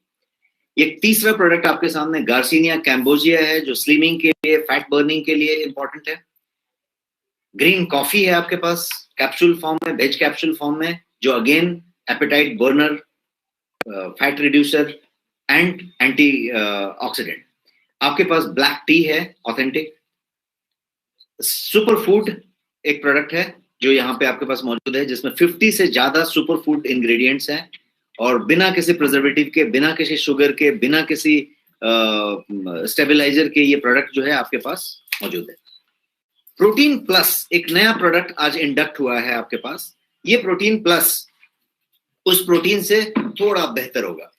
एक तीसरा प्रोडक्ट आपके सामने गार्सिनिया कैम्बोजिया है, जो स्लिमिंग के लिए, फैट बर्निंग के लिए इंपॉर्टेंट है। ग्रीन कॉफी है आपके पास कैप्सूल फॉर्म में, वेज कैप्सूल फॉर्म में, जो again appetite burner, fat reducer and anti oxidant. आपके पास ब्लैक टी है ऑथेंटिक। सुपर फूड एक प्रोडक्ट है जो यहाँ पे आपके पास मौजूद है, जिसमें 50 से ज्यादा सुपर फूड इंग्रेडिएंट्स हैं, और बिना किसी प्रिजर्वेटिव के, बिना किसी शुगर के, बिना किसी स्टेबलाइजर के ये प्रोडक्ट जो है आपके पास मौजूद है। प्रोटीन प्लस एक नया प्रोडक्ट आज इंडक्ट हुआ है आपके पास। ये प्रोटीन प्लस उस प्रोटीन से थोड़ा बेहतर होगा,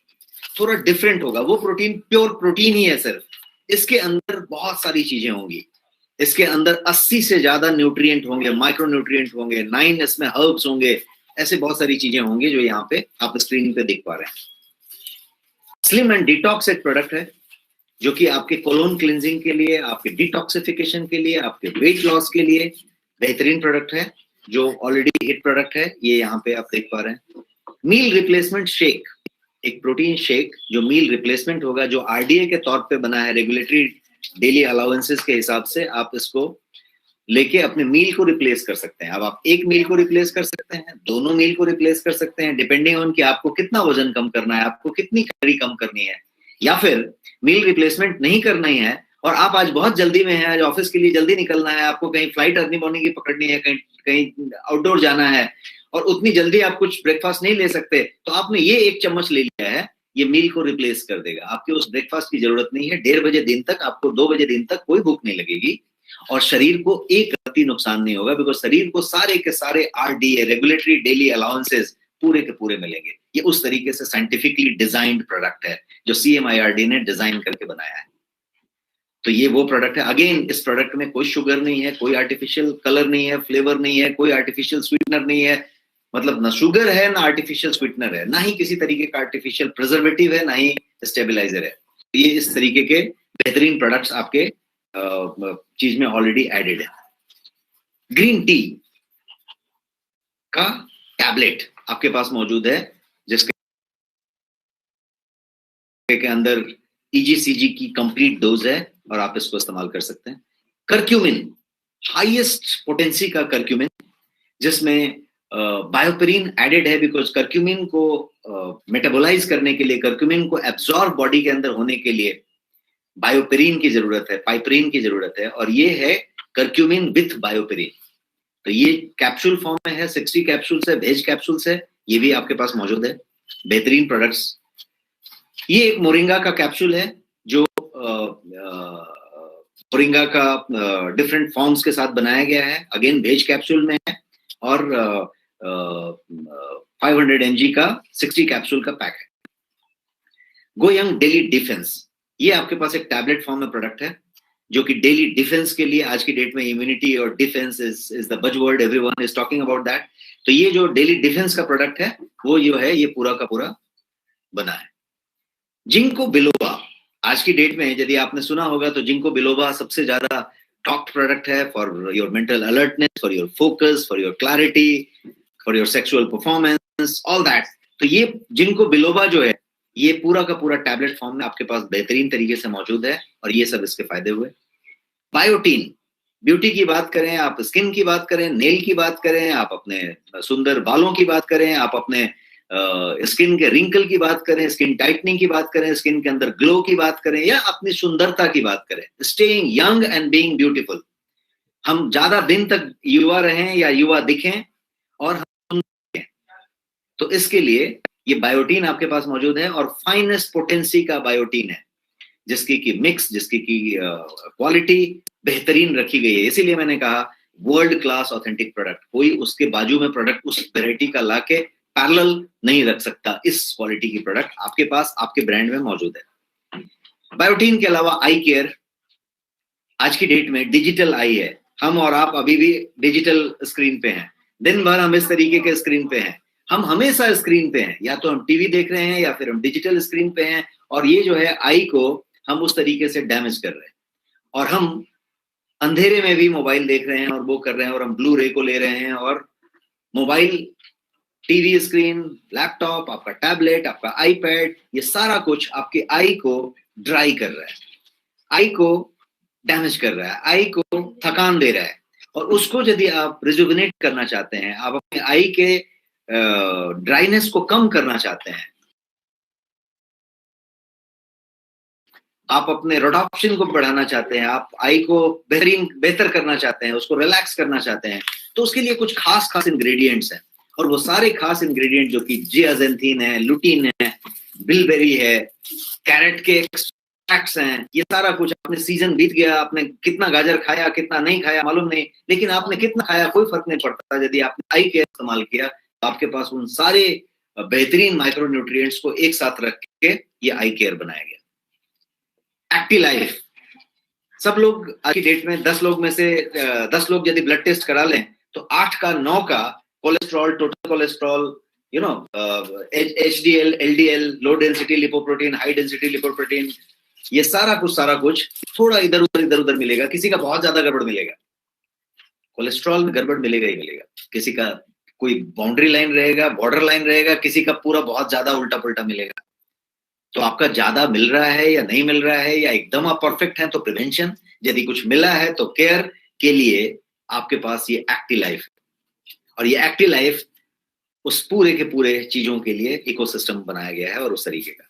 थोड़ा डिफरेंट होगा। वो प्रोटीन प्योर प्रोटीन ही है सिर्फ, इसके अंदर बहुत सारी चीजें होंगी। इसके अंदर 80 से ज्यादा न्यूट्रिएंट होंगे, माइक्रो न्यूट्रिएंट होंगे, 9 इसमें हर्ब्स होंगे, ऐसे बहुत सारी चीजें होंगी जो यहाँ पे आप स्क्रीन पे देख पा रहे हैं। स्लिम एंड डिटॉक्स एक प्रोडक्ट है जो कि आपके कोलोन क्लिंजिंग के लिए, आपके डिटॉक्सिफिकेशन के लिए, आपके वेट लॉस के लिए बेहतरीन प्रोडक्ट है, जो ऑलरेडी हिट प्रोडक्ट है। ये यहाँ पे आप देख पा रहे हैं। मील रिप्लेसमेंट शेक, एक प्रोटीन शेक जो मील रिप्लेसमेंट होगा, जो आरडीए के तौर पे बना है, रेगुलेटरी डेली अलाउंसेस के हिसाब से आप इसको लेके अपने मील को रिप्लेस कर सकते हैं। अब आप एक मील को रिप्लेस कर सकते हैं, दोनों मील को रिप्लेस कर सकते हैं, डिपेंडिंग ऑन कि आपको कितना वजन कम करना है, आपको कितनी कैलोरी कम करनी है, या फिर मील रिप्लेसमेंट नहीं करना ही है और आप आज बहुत जल्दी में है, आज ऑफिस के लिए जल्दी निकलना है, आपको कहीं फ्लाइट अर्ली मॉर्निंग की पकड़नी है, कहीं आउटडोर जाना है और उतनी जल्दी आप कुछ ब्रेकफास्ट नहीं ले सकते, तो आपने ये 1 चम्मच ले लिया है, ये मील को रिप्लेस कर देगा। आपके उस ब्रेकफास्ट की जरूरत नहीं है। 1:30 बजे दिन तक आपको 2 बजे दिन तक कोई भूख नहीं लगेगी और शरीर को एक रत्ती नुकसान नहीं होगा, बिकॉज शरीर को सारे के सारे आरडीए, रेगुलेटरी डेली अलाउंसेस पूरे के पूरे मिलेंगे। ये उस तरीके से साइंटिफिकली डिजाइंड प्रोडक्ट है जो CMIRD ने डिजाइन करके बनाया है। तो ये वो प्रोडक्ट है। अगेन इस प्रोडक्ट में कोई शुगर नहीं है, कोई आर्टिफिशियल कलर नहीं है, फ्लेवर नहीं है, कोई आर्टिफिशियल स्वीटनर नहीं है, मतलब ना शुगर है ना आर्टिफिशियल स्वीटनर है, ना ही किसी तरीके का आर्टिफिशियल प्रिजर्वेटिव है, ना ही स्टेबलाइजर है। ये इस तरीके के बेहतरीन प्रोडक्ट्स आपके चीज में ऑलरेडी एडेड है। ग्रीन टी का टैबलेट आपके पास मौजूद है, जिसके के अंदर EGCG की कंप्लीट डोज है और आप इसको इस्तेमाल कर सकते हैं। कर्क्यूमिन, हाईएस्ट पोटेंसी का कर्क्यूमिन, जिसमें बायोपेरिन एडेड है, बिकॉज कर्क्यूमिन को मेटाबोलाइज करने के लिए, कर्क्यूमिन को एब्जॉर्ब बॉडी के अंदर होने के लिए बायोपेरिन की जरूरत है, पाइपरीन की जरूरत है, और ये है कर्क्यूमिन विथ बायोपेरिन। तो ये कैप्सूल फॉर्म में है, 60 कैप्सूल्स है, वेज कैप्सूल्स है, ये भी आपके पास मौजूद है। बेहतरीन प्रोडक्ट्स। ये एक मोरिंगा का कैप्सूल है जो मोरिंगा का डिफरेंट फॉर्म्स के साथ बनाया गया है, अगेन वेज कैप्सूल में है, और 500 mg का 60 कैप्सूल का पैक है। गोयंग डेली डिफेंस, ये आपके पास एक टैबलेट फॉर्म में प्रोडक्ट है जो कि डेली डिफेंस के लिए, आज की डेट में इम्यूनिटी और defence is the buzzword, everyone is talking about that. तो ये जो डेली डिफेंस का प्रोडक्ट है वो जो है ये पूरा का पूरा बना है। जिंको बिलोबा, आज की डेट में यदि आपने सुना होगा तो जिंको बिलोबा सबसे ज्यादा टॉप प्रोडक्ट है for your mental alertness, for your focus, for your clarity, for your sexual performance, all that. तो ये जिंको बिलोबा जो है ये पूरा का पूरा टैबलेट फॉर्म में आपके पास बेहतरीन तरीके से मौजूद है और ये सब इसके फायदे हुए। बायोटीन, ब्यूटी की बात करें, आप स्किन की बात करें, नेल की बात करें, आप अपने सुंदर बालों की बात करें, आप अपने स्किन के रिंकल की बात करें, स्किन टाइटनिंग की बात करें, स्किन के अंदर ग्लो की बात करें, या अपनी सुंदरता की बात करें, staying young and being beautiful, हम ज्यादा दिन तक युवा रहें या युवा दिखें और हम सुंदर दिखें, तो इसके लिए ये बायोटीन आपके पास मौजूद है, और फाइनेस्ट पोटेंसी का बायोटीन है, जिसकी की मिक्स, जिसकी की क्वालिटी बेहतरीन रखी गई है। इसीलिए मैंने कहा वर्ल्ड क्लास ऑथेंटिक प्रोडक्ट, कोई उसके बाजू में प्रोडक्ट उस वेराइटी का लाके पैरेलल नहीं रख सकता। इस क्वालिटी की प्रोडक्ट आपके पास आपके ब्रांड में मौजूद है। बायोटीन के अलावा आई केयर, आज की डेट में डिजिटल आई है, हम और आप अभी भी डिजिटल स्क्रीन पे हैं, दिन भर हम इस तरीके के स्क्रीन पे हैं, हम हमेशा स्क्रीन पे हैं, या तो हम टीवी देख रहे हैं या फिर हम डिजिटल स्क्रीन पे हैं, और ये जो है आई को हम उस तरीके से डैमेज कर रहे हैं, और हम अंधेरे में भी मोबाइल देख रहे हैं और वो कर रहे हैं, और हम ब्लू रे को ले रहे हैं, और मोबाइल, टीवी स्क्रीन, लैपटॉप, आपका टैबलेट, आपका आईपैड, ये सारा कुछ आपके आई को ड्राई कर रहा है, आई को डैमेज कर रहा है, आई को थकान दे रहा है। और उसको यदि आप रिजुविनेट करना चाहते हैं, आप अपने आई के ड्राइनेस को कम करना चाहते हैं, आप अपने रोडॉप्शन को बढ़ाना चाहते हैं, आप आई को बेहतर करना चाहते हैं, उसको रिलैक्स करना चाहते हैं, तो उसके लिए कुछ खास इंग्रेडिएंट्स हैं, और वो सारे खास इंग्रेडिएंट जो कि जियाजेंथिन है, लुटीन है, बिलबेरी है, कैरेट के एक्सट्रैक्ट्स हैं, ये सारा कुछ। आपने सीजन बीत गया, आपने कितना गाजर खाया कितना नहीं खाया मालूम नहीं, लेकिन आपने कितना खाया कोई फर्क नहीं पड़ता, यदि आपने आई केयर इस्तेमाल किया तो आपके पास उन सारे बेहतरीन माइक्रो न्यूट्रिएंट्स को एक साथ रख के ये आई केयर बनाया गया। एक्टिव लाइफ, सब लोग आज की डेट में 10 लोग में से 10 लोग यदि ब्लड टेस्ट करा लें तो 8 का 9 का cholesterol, total cholesterol, HDL, LDL, low density lipoprotein, high density lipoprotein, ये सारा कुछ थोड़ा इधर उधर मिलेगा, किसी का बहुत ज्यादा गड़बड़ मिलेगा, कोलेस्ट्रॉल में गड़बड़ मिलेगा ही मिलेगा, किसी का कोई बाउंड्री लाइन रहेगा, बॉर्डर लाइन रहेगा, किसी का पूरा बहुत ज्यादा उल्टा पुल्टा मिलेगा। तो आपका ज्यादा मिल रहा है या नहीं मिल रहा है, या एकदम आप परफेक्ट हैं तो प्रिवेंशन, यदि कुछ मिला है तो केयर के लिए आपके पास ये एक्टिव लाइफ है। और ये एक्टिव लाइफ उस पूरे के पूरे चीजों के लिए इकोसिस्टम बनाया गया है, और उस तरीके का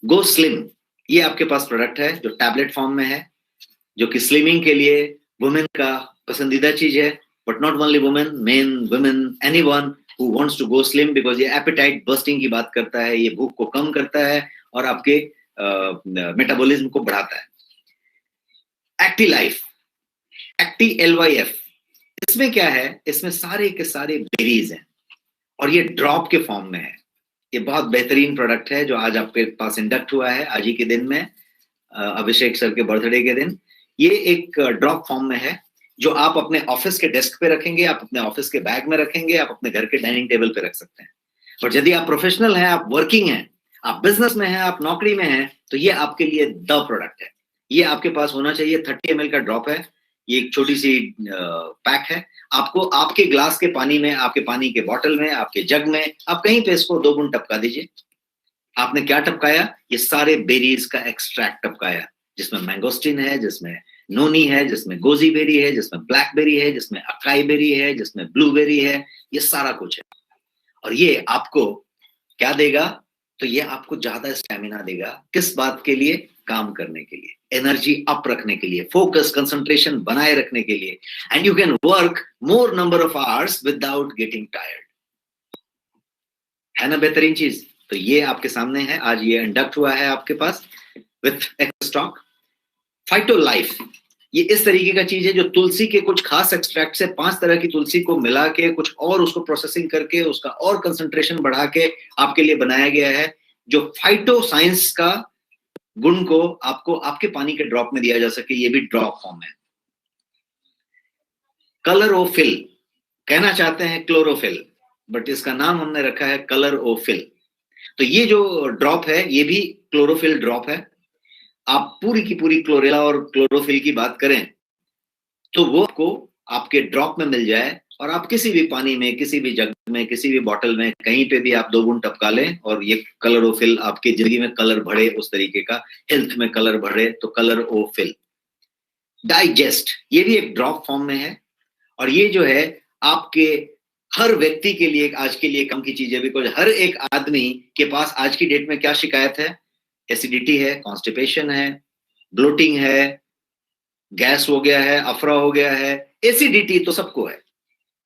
गो स्लिम, ये आपके पास प्रोडक्ट है जो टैबलेट फॉर्म में है, जो कि स्लिमिंग के लिए वुमेन का पसंदीदा चीज है, but not only women, main, women, anyone who wants to go slim, because ये एपेटाइट बर्स्टिंग की बात करता है, ये भूख को कम करता है और आपके मेटाबॉलिज्म को बढ़ाता है। एक्टिव लाइफ, एक्टिव LYF, इसमें क्या है, इसमें सारे के सारे बेरीज हैं, और ये ड्रॉप के फॉर्म में है। ये बहुत बेहतरीन प्रोडक्ट है जो आज आपके पास इंडक्ट हुआ है आज ही के दिन में, अभिषेक सर के बर्थडे के दिन। ये एक ड्रॉप फॉर्म में है जो आप अपने ऑफिस के डेस्क पे रखेंगे, आप अपने ऑफिस के बैग में रखेंगे, आप अपने घर के डाइनिंग टेबल पे रख सकते हैं। और यदि आप प्रोफेशनल हैं, आप वर्किंग हैं, आप बिजनेस में हैं, आप नौकरी में हैं, तो ये आपके लिए द प्रोडक्ट है। ये आपके पास होना चाहिए। 30 ml का ड्रॉप है, ये एक छोटी सी पैक है। आपको आपके ग्लास के पानी में, आपके पानी के बॉटल में, आपके जग में, आप कहीं पे इसको 2 बूंद टपका दीजिए। आपने क्या टपकाया, ये सारे बेरीज का एक्सट्रैक्ट टपकाया, जिसमें मैंगोस्टिन है, जिसमें नोनी है, जिसमें गोजी बेरी है, जिसमें ब्लैकबेरी है, जिसमें अकाई बेरी है, जिसमें ब्लूबेरी है, ये सारा कुछ है। और ये आपको क्या देगा, तो ये आपको ज्यादा स्टैमिना देगा। किस बात के लिए, काम करने के लिए, एनर्जी अप रखने के लिए, फोकस, कंसंट्रेशन बनाए रखने के लिए, and you can work more number of hours without getting tired. है ना बेहतरीन चीज। तो ये आपके सामने है, आज ये इंडक्ट हुआ है आपके पास with extra stock. Phyto life, ये इस तरीके का चीज है जो तुलसी के कुछ खास एक्सट्रैक्ट से 5 तरह की तुलसी को मिला के कुछ और उसको प्रोसेसिंग करके उसका और कंसंट्रेशन बढ़ा के आपके लिए बनाया गया है, जो फाइटो साइंस का गुण को आपको आपके पानी के ड्रॉप में दिया जा सके। ये भी ड्रॉप फॉर्म है। कलरोफिल, कहना चाहते हैं क्लोरोफिल, बट इसका नाम हमने रखा है कलरोफिल। तो ये जो ड्रॉप है ये भी क्लोरोफिल ड्रॉप है। आप पूरी की पूरी क्लोरेला और क्लोरोफिल की बात करें तो वो आपको आपके ड्रॉप में मिल जाए, और आप किसी भी पानी में, किसी भी जग में, किसी भी बॉटल में, कहीं पे भी आप 2 बूंद टपका लें, और ये कलरोफिल आपकी जिंदगी में कलर बढ़े, उस तरीके का हेल्थ में कलर बढ़े, तो कलरोफिल। डाइजेस्ट, ये भी एक ड्रॉप फॉर्म में है, और ये जो है आपके हर व्यक्ति के लिए आज के लिए कम की चीज है, बिकॉज हर एक आदमी के पास आज की डेट में क्या शिकायत है? एसिडिटी है, कॉन्स्टिपेशन है, ब्लोटिंग है, गैस हो गया है, अफरा हो गया है। एसिडिटी तो सबको है,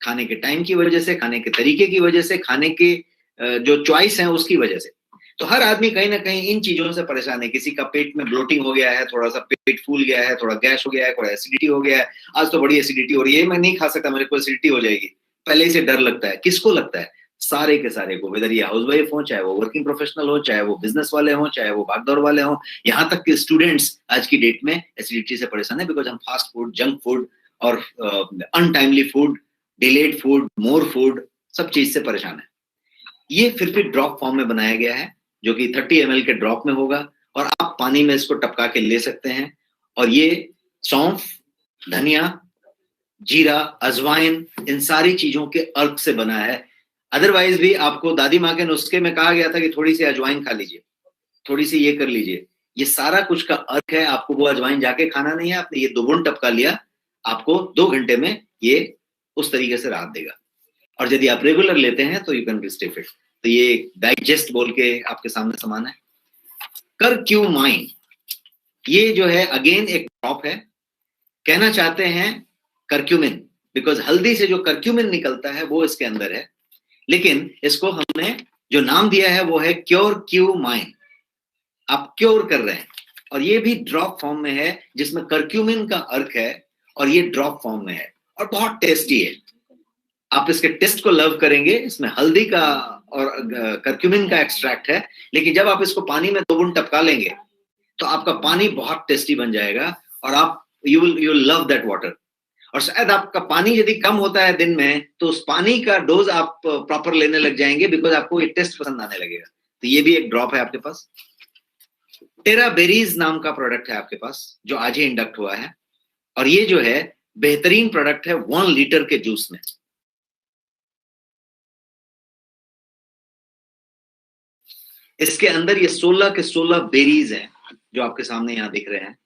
खाने के टाइम की वजह से, खाने के तरीके की वजह से, खाने के जो चॉइस है उसकी वजह से। तो हर आदमी कहीं ना कहीं इन चीजों से परेशान है। किसी का पेट में ब्लोटिंग हो गया है, थोड़ा सा पेट फूल गया है, थोड़ा गैस हो गया है, थोड़ा एसिडिटी हो गया है। आज तो बड़ी एसिडिटी हो रही है, मैं नहीं खा सकता, मेरे को एसिडिटी हो जाएगी, पहले ही से डर लगता है। किसको लगता है? सारे के सारे को, वेदर ये हाउसवाइफ हो, चाहे वो वर्किंग प्रोफेशनल हो, चाहे वो बिजनेस वाले हो, चाहे वो भागदौड़ वाले हो, यहाँ तक कि स्टूडेंट्स आज की डेट में एसिडिटी से परेशान है, बिकॉज हम फास्ट फूड, जंक फूड और untimely food, delayed food, more food, सब चीज से परेशान है। ये फिर ड्रॉप फॉर्म में बनाया गया है, जो कि 30 ml के ड्रॉप में होगा, और आप पानी में इसको टपका के ले सकते हैं। और ये सौंफ, धनिया, जीरा, अजवाइन, इन सारी चीजों के अर्क से बना है। अदरवाइज भी आपको दादी माँ के नुस्खे में कहा गया था कि थोड़ी सी अजवाइन खा लीजिए, थोड़ी सी ये कर लीजिए। ये सारा कुछ का अर्क है, आपको वो अजवाइन जाके खाना नहीं है, आपने ये 2 बूंद टपका लिया, आपको 2 घंटे में ये उस तरीके से राहत देगा। और यदि आप रेगुलर लेते हैं तो यू कैन रिस्टेफ इट। तो ये डाइजेस्ट बोल के आपके सामने सामान है। करक्यूमाइन, ये जो है अगेन एक ड्रॉप है। कहना चाहते हैं करक्यूमिन, बिकॉज हल्दी से जो करक्यूमिन निकलता है वो इसके अंदर है, लेकिन इसको हमने जो नाम दिया है वो है क्योरक्यूमाइन। आप क्योर कर रहे हैं, और ये भी ड्रॉप फॉर्म में है, जिसमें करक्यूमिन का अर्क है, और ये ड्रॉप फॉर्म में है और बहुत टेस्टी है। आप इसके टेस्ट को लव करेंगे। इसमें हल्दी का और करक्यूमिन का एक्सट्रैक्ट है, लेकिन जब आप इसको पानी में 2 बूंद टपका लेंगे तो आपका पानी बहुत टेस्टी बन जाएगा, और आप you will love that water. और शायद आपका पानी यदि कम होता है दिन में, तो उस पानी का डोज आप प्रॉपर लेने लग जाएंगे, बिकॉज आपको ये टेस्ट पसंद आने लगेगा। तो ये भी एक ड्रॉप है आपके पास। टेरा बेरीज नाम का प्रोडक्ट है आपके पास, जो आज ही इंडक्ट हुआ है, और ये जो है बेहतरीन प्रोडक्ट है 1 लीटर के जूस में। इसके अंदर ये 16 के 16 बेरीज हैं, जो आपके सामने यहाँ दिख रहे हैं,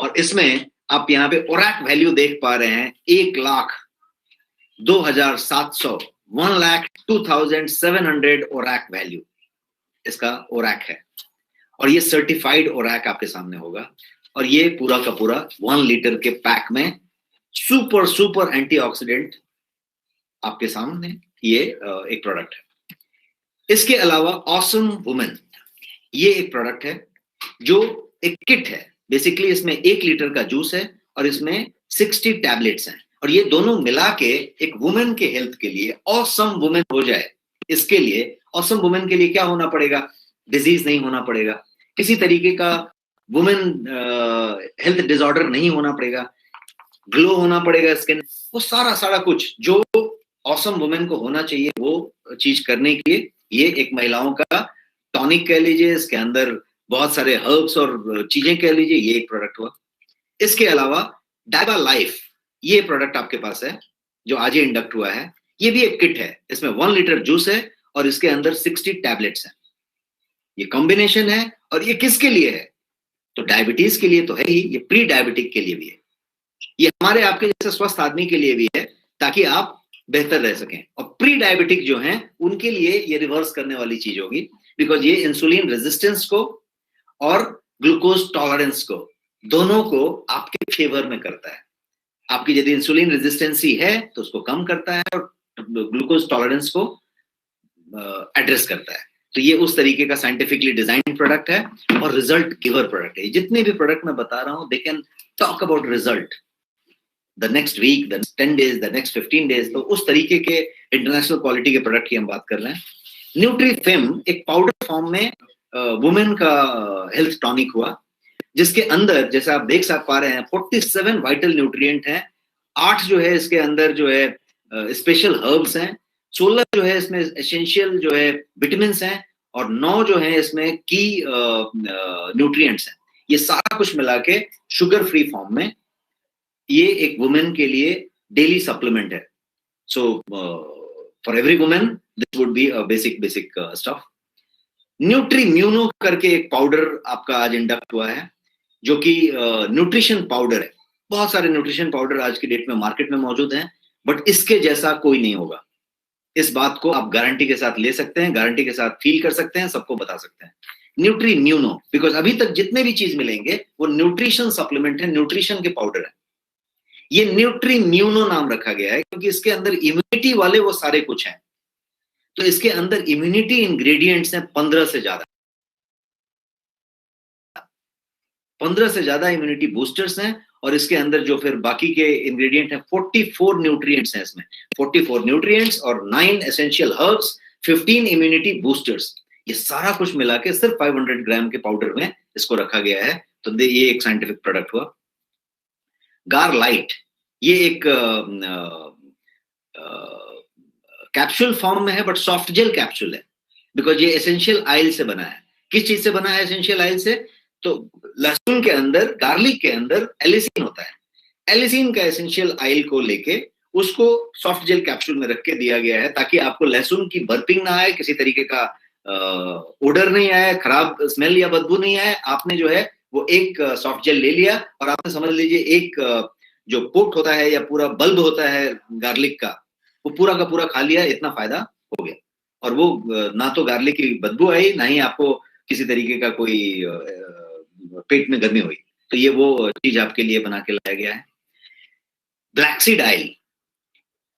और इसमें आप यहाँ पे ओरैक वैल्यू देख पा रहे हैं 1,02,700 1,02,700 ओरैक वैल्यू इसका ओरैक है, और ये सर्टिफाइड ओरैक आपके सामने होगा। और ये पूरा का पूरा 1 लीटर के पैक में सुपर एंटीऑक्सीडेंट आपके सामने ये एक प्रोडक्ट है। इसके अलावा ऑसम वुमेन, ये एक प्रोडक्ट है जो एक किट है। बेसिकली इसमें 1 लीटर का जूस है और इसमें 60 टैबलेट्स हैं, और ये दोनों मिला के एक वुमेन के हेल्थ के लिए ऑसम वुमेन हो जाए। इसके लिए ऑसम वुमेन के लिए क्या होना पड़ेगा? डिजीज नहीं होना पड़ेगा, किसी तरीके का वुमेन हेल्थ डिसऑर्डर नहीं होना पड़ेगा, ग्लो होना पड़ेगा स्किन, वो सारा कुछ जो ऑसम वुमेन को होना चाहिए वो चीज करने के लिए ये एक महिलाओं का टॉनिक कह लीजिए, इसके अंदर बहुत सारे हर्ब्स और चीजें कह लीजिए, ये एक प्रोडक्ट हुआ। इसके अलावा डाइबा लाइफ, ये प्रोडक्ट आपके पास है जो आज ही इंडक्ट हुआ है। ये भी एक किट है, इसमें 1 लीटर जूस है और इसके अंदर 60 टैबलेट्स हैं। ये कॉम्बिनेशन है, और ये किसके लिए है? तो डायबिटीज के लिए तो है ही, ये प्री डायबिटिक के लिए भी है, ये हमारे आपके जैसे स्वस्थ आदमी के लिए भी है, ताकि आप बेहतर रह सकें। और प्री डायबिटिक जो हैं उनके लिए ये रिवर्स करने वाली चीज होगी, बिकॉज ये इंसुलिन रेजिस्टेंस को और ग्लूकोज टॉलरेंस को, दोनों को आपके फेवर में करता है। आपकी यदि इंसुलिन रेजिस्टेंसी है तो उसको कम करता है, और ग्लूकोज टॉलरेंस को एड्रेस करता है। तो ये उस तरीके का साइंटिफिकली डिजाइन प्रोडक्ट है, और रिजल्ट गिवर प्रोडक्ट है। जितने भी प्रोडक्ट मैं बता रहा हूं, they can talk about result the next week, the 10 days, the next 15 days. तो उस तरीके के इंटरनेशनल क्वालिटी के प्रोडक्ट की हम बात कर रहे हैं। न्यूट्रीफिम एक पाउडर फॉर्म में वुमेन का हेल्थ टॉनिक हुआ, जिसके अंदर जैसे आप देख पा रहे हैं 47 वाइटल न्यूट्रिएंट हैं, 8 जो है इसके अंदर जो है स्पेशल हर्ब्स हैं, 16 जो है इसमें एसेंशियल जो है विटामिन हैं, और 9 जो है इसमें की न्यूट्रिएंट्स हैं। ये सारा कुछ मिला के शुगर फ्री फॉर्म में ये एक वुमेन के लिए डेली सप्लीमेंट है। So for every women this would be a basic stuff. Nutrimmuno करके एक पाउडर आपका आज इंडक्ट हुआ है, जो कि न्यूट्रिशन पाउडर है। बहुत सारे न्यूट्रिशन पाउडर आज की डेट में मार्केट में मौजूद हैं, बट इसके जैसा कोई नहीं होगा। इस बात को आप गारंटी के साथ ले सकते हैं, गारंटी के साथ फील कर सकते हैं, सबको बता सकते हैं। न्यूट्री न्यूनो, बिकॉज अभी तक जितने भी चीज मिलेंगे वो न्यूट्रिशन सप्लीमेंट है, न्यूट्रिशन के पाउडर है। ये न्यूट्री न्यूनो नाम रखा गया है क्योंकि इसके अंदर इम्यूनिटी वाले वो सारे कुछ हैं। तो इसके अंदर इम्यूनिटी इंग्रेडिएंट्स हैं 15 से ज्यादा, 15 से ज्यादा इम्यूनिटी बूस्टर्स हैं। और इसके अंदर जो फिर बाकी के इंग्रेडिएंट हैं, 44 न्यूट्रिएंट्स हैं इसमें, 44 न्यूट्रिएंट्स और 9 एसेंशियल हर्ब्स, 15 इम्यूनिटी बूस्टर्स। ये सारा कुछ मिला के सिर्फ 500 ग्राम के पाउडर में इसको रखा गया है। तो ये एक साइंटिफिक प्रोडक्ट हुआ। गारलाइट, ये एक कैप्सूल फॉर्म में है बट सॉफ्ट जेल कैप्सूल है, बिकॉज ये एसेंशियल ऑयल से बना है। किस चीज से बना है एसेंशियल ऑयल से? तो लहसुन के अंदर, गार्लिक के अंदर एलिसिन होता है। एलिसिन का एसेंशियल ऑयल को लेके उसको सॉफ्ट जेल कैप्सूल में रख के दिया गया है ताकि आपको लहसुन की बर्पिंग ना आए, किसी तरीके का ओडर नहीं आए, खराब स्मेल या बदबू नहीं आए। आपने जो है वो एक सॉफ्ट जेल ले लिया और आपने समझ लीजिए एक जो पोट होता है या पूरा बल्ब होता है गार्लिक का, वो पूरा का पूरा खा लिया, इतना फायदा हो गया। और वो ना तो गार्लिक की बदबू आई, ना ही आपको किसी तरीके का कोई पेट में गर्मी हुई। तो ये वो चीज आपके लिए बना के लाया गया है। ब्लैक सीड ऑयल,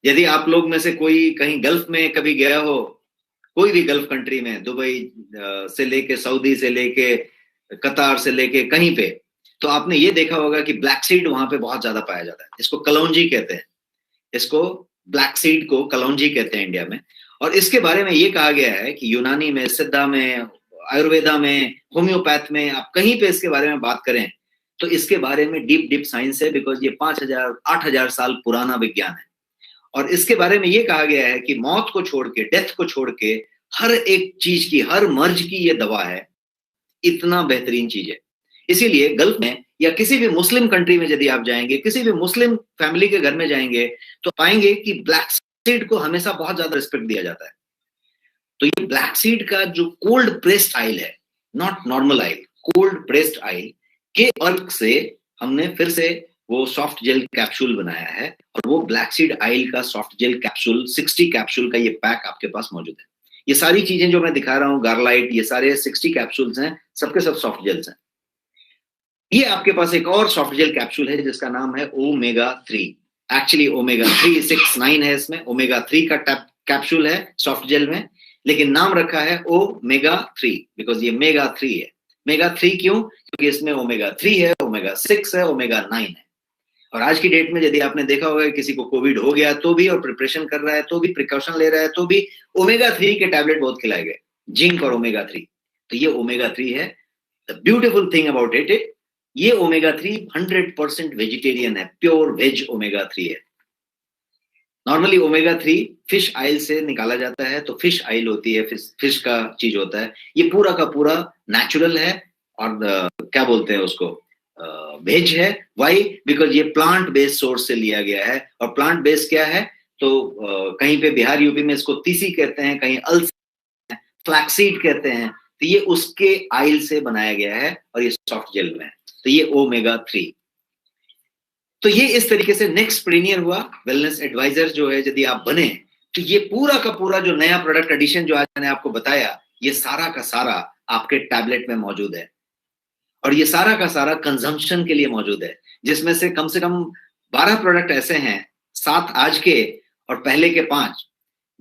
यदि आप लोग में से कोई कहीं गल्फ में कभी गया हो, कोई भी गल्फ कंट्री में, दुबई से लेके, सऊदी से लेके, कतार से लेके कहीं पे, तो आपने ये देखा होगा कि ब्लैक सीड वहां पे बहुत ज्यादा पाया जाता है। इसको कलौंजी कहते हैं, इसको ब्लैक सीड को कलौंजी कहते हैं इंडिया में। और इसके बारे में ये कहा गया है कि यूनानी में, सिद्धा में, आयुर्वेदा में, होम्योपैथ में, आप कहीं पे इसके बारे में बात करें तो इसके बारे में डीप साइंस है, बिकॉज ये 5000-8000 साल पुराना विज्ञान है। और इसके बारे में ये कहा गया है कि मौत को छोड़ के, डेथ को छोड़ के, हर एक चीज की, हर मर्ज की ये दवा है। इतना बेहतरीन चीज है। इसीलिए गल्फ में या किसी भी मुस्लिम कंट्री में यदि आप जाएंगे, किसी भी मुस्लिम फैमिली के घर में जाएंगे, तो पाएंगे कि ब्लैक सीड को हमेशा बहुत ज्यादा रिस्पेक्ट दिया जाता है। तो ये ब्लैक सीड का जो कोल्ड प्रेस्ड ऑयल है, not normal oil, cold pressed oil के अर्क से हमने फिर से वो सॉफ्ट जेल कैप्सूल बनाया है। और वो ब्लैक सीड ऑयल का सॉफ्ट जेल कैप्सूल, 60 कैप्सूल का ये पैक आपके पास मौजूद है। ये सारी चीजें जो मैं दिखा रहा हूँ, गारलाइट, ये सारे 60 कैप्सूल्स हैं, सबके सब सॉफ्ट जेल्स हैं। ये आपके पास एक और सॉफ्ट जेल कैप्सूल है जिसका नाम है ओमेगा 3। एक्चुअली ओमेगा 369 है इसमें, ओमेगा 3 का कैप्सूल है सॉफ्ट जेल में, लेकिन नाम रखा है ओमेगा 3 बिकॉज ये मेगा 3 है। मेगा 3 क्यों? क्योंकि इसमें ओमेगा 3 है, ओमेगा 6 है, ओमेगा 9 है। और आज की डेट में यदि आपने देखा होगा किसी को कोविड हो गया तो भी, और प्रिपरेशन कर रहा है तो भी, प्रिकॉशन ले रहा है तो भी, ओमेगा 3 के टैबलेट बहुत खिलाए गए, जिंक और ओमेगा 3। तो ये ओमेगा 3 है। The beautiful thing about it, ये ओमेगा 3 100% वेजिटेरियन है, प्योर वेज ओमेगा 3 है। नॉर्मली ओमेगा 3 फिश ऑयल से निकाला जाता है, तो फिश ऑयल होती है, फिश का चीज होता है। ये पूरा का पूरा नेचुरल है और क्या बोलते हैं उसको, वेज है। वाई? बिकॉज ये प्लांट बेस्ड सोर्स से लिया गया है। और प्लांट बेस्ड क्या है? तो कहीं पे बिहार यूपी में इसको तीसी कहते हैं, कहीं फ्लैक्सीड कहते हैं। तो ये उसके ऑयल से बनाया गया है और ये सॉफ्ट जेल में है। तो ये ओमेगा 3। तो ये इस तरीके से नेक्स्ट प्रीनियर हुआ, वेलनेस एडवाइजर जो है यदि आप बने, तो ये पूरा का पूरा जो नया प्रोडक्ट एडिशन जो आज मैंने आपको बताया, ये सारा का सारा आपके टैबलेट में मौजूद है। और ये सारा का सारा कंजम्पशन के लिए मौजूद है, जिसमें से कम 12 प्रोडक्ट ऐसे हैं, 7 आज के और पहले के 5,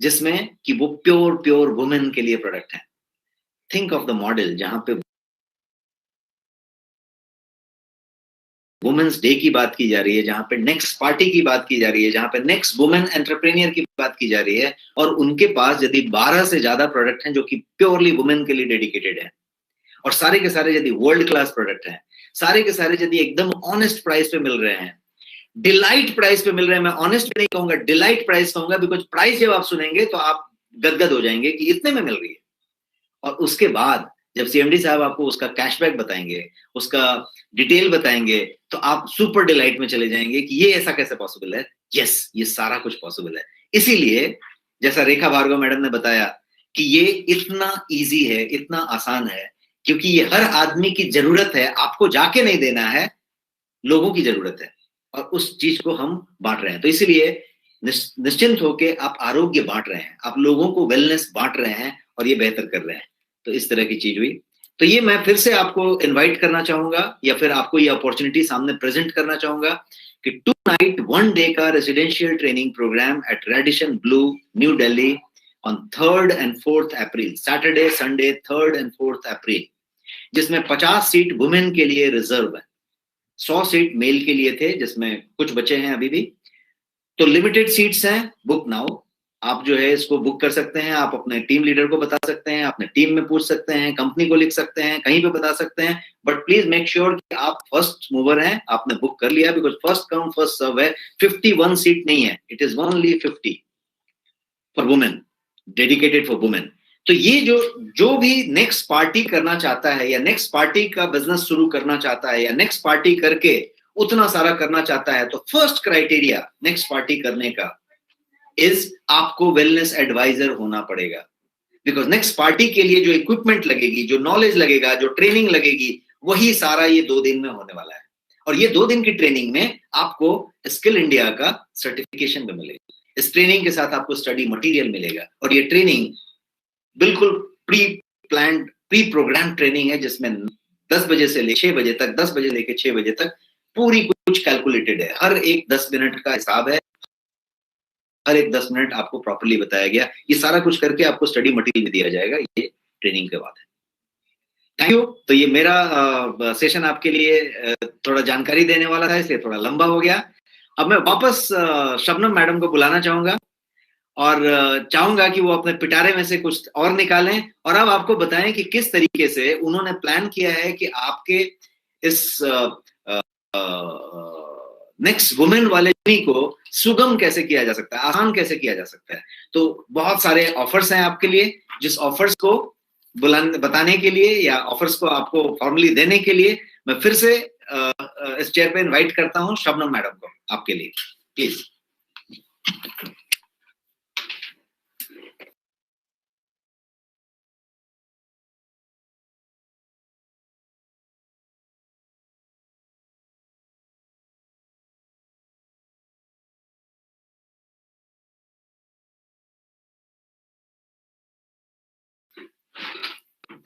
जिसमें कि वो प्योर वुमेन के लिए प्रोडक्ट है। थिंक ऑफ द मॉडल जहां पे वुमेन्स डे की बात की जा रही है, जहां पे नेक्स्ट पार्टी की बात की जा रही है, जहां पे नेक्स्ट वुमेन एंटरप्रेन्योर की बात की जा रही है, और उनके पास यदि 12 से ज्यादा प्रोडक्ट हैं जो कि प्योरली वुमेन के लिए डेडिकेटेड है, और सारे के सारे यदि वर्ल्ड क्लास प्रोडक्ट हैं, सारे के सारे यदि एकदम ऑनेस्ट प्राइस पे मिल रहे हैं, डिलाइट प्राइस पे मिल रहे हैं। मैं ऑनेस्ट नहीं कहूंगा, डिलाइट प्राइस कहूंगा, बिकॉज प्राइस जब आप सुनेंगे तो आप गदगद हो जाएंगे कि इतने में मिल रही है। और उसके बाद जब सीएमडी साहब आपको उसका कैशबैक बताएंगे, उसका डिटेल बताएंगे, तो आप सुपर डिलाइट में चले जाएंगे कि ये ऐसा कैसे पॉसिबल है। यस, ये सारा कुछ पॉसिबल है। इसीलिए जैसा रेखा भार्गव मैडम ने बताया कि ये इतना इजी है, इतना आसान है, क्योंकि ये हर आदमी की जरूरत है। आपको जाके नहीं देना है, लोगों की जरूरत है। और उस चीज को हम बांट रहे हैं। तो इसीलिए निश्चिंत होके आप आरोग्य बांट रहे हैं, आप लोगों को वेलनेस बांट रहे हैं और ये बेहतर कर रहे हैं। तो इस तरह की चीज हुई। तो ये मैं फिर से आपको इनवाइट करना चाहूंगा या फिर आपको ये अपॉर्चुनिटी सामने प्रेजेंट करना चाहूंगा कि 2 नाइट 1 डे का residential training programme at Radisson Blu New Delhi on 3rd and 4th April, Saturday Sunday 3rd and 4th April, जिसमें 50 सीट वुमेन के लिए रिजर्व है, 100 सीट मेल के लिए थे, जिसमें कुछ बचे हैं अभी भी। तो लिमिटेड सीट्स हैं, बुक नाउ। आप जो है इसको बुक कर सकते हैं, आप अपने टीम लीडर को बता सकते हैं, अपने टीम में पूछ सकते हैं, कंपनी को लिख सकते हैं, कहीं पे बता सकते हैं, बट प्लीज मेक श्योर कि आप फर्स्ट मूवर हैं, आपने बुक कर लिया, because first come first serve है। 51 सीट नहीं है, it is only 50 for women, dedicated for women. तो ये जो भी नेक्स्ट पार्टी करना चाहता है या नेक्स्ट पार्टी का बिजनेस शुरू करना चाहता है या नेक्स्ट पार्टी करके उतना सारा करना चाहता है, तो फर्स्ट क्राइटेरिया नेक्स्ट पार्टी करने का इज आपको वेलनेस एडवाइजर होना पड़ेगा। बिकॉज नेक्स्ट पार्टी के लिए जो इक्विपमेंट लगेगी, जो नॉलेज लगेगा, जो ट्रेनिंग लगेगी, वही सारा ये 2 दिन में होने वाला है। और ये 2 दिन की ट्रेनिंग में आपको स्किल इंडिया का सर्टिफिकेशन भी मिलेगा। इस ट्रेनिंग के साथ आपको स्टडी मटेरियल मिलेगा और ये ट्रेनिंग बिल्कुल pre planned, pre programme training है, जिसमें 10 बजे से ले 6 बजे तक, 10 बजे लेके 6 बजे तक पूरी कुछ कैलकुलेटेड है। हर एक 10 मिनट का हिसाब है, हर एक 10 मिनट आपको प्रॉपर्ली बताया गया। ये सारा कुछ करके आपको स्टडी मटेरियल दिया जाएगा ये ट्रेनिंग के बाद है। Thank you. तो ये मेरा सेशन आपके लिए थोड़ा जानकारी देने वाला था, इसलिए थोड़ा लंबा हो गया। अब मैं वापस शबनम मैडम को बुलाना चाहूंगा और चाहूंगा कि वो अपने पिटारे में से कुछ और निकालें और अब आपको बताएं कि किस तरीके से उन्होंने प्लान किया है कि आपके इस नेक्स्ट वुमेन वाले को सुगम कैसे किया जा सकता है, आसान कैसे किया जा सकता है। तो बहुत सारे ऑफर्स हैं आपके लिए, जिस ऑफर्स को बताने के लिए या ऑफर्स को आपको फॉर्मली देने के लिए मैं फिर से इस चेयर पे इनवाइट करता हूं शबनम मैडम को आपके लिए, please.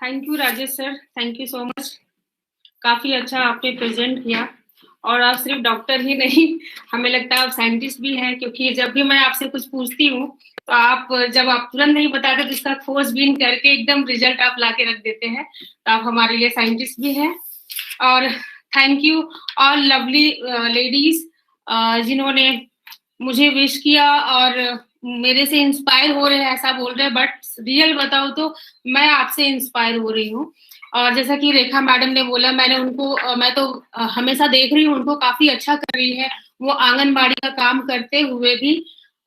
Thank you Rajesh sir, thank you so much. काफी अच्छा आपने प्रेजेंट किया और आप सिर्फ डॉक्टर ही नहीं, हमें लगता है आप साइंटिस्ट भी हैं, क्योंकि जब भी मैं आपसे कुछ पूछती हूँ तो आप जब आप तुरंत नहीं बताते तो इसका खोजबीन करके एकदम रिजल्ट आप ला के रख देते हैं। तो आप हमारे लिए साइंटिस्ट भी हैं। और thank you all lovely ladies जिन्होंने मुझे विश किया और मेरे से इंस्पायर हो रहे हैं, ऐसा बोल रहे हैं, बट रियल बताऊं तो मैं आपसे इंस्पायर हो रही हूँ। और जैसा कि रेखा मैडम ने बोला, मैं तो हमेशा देख रही हूँ उनको काफी अच्छा कर रही है। वो आंगनबाड़ी का काम करते हुए भी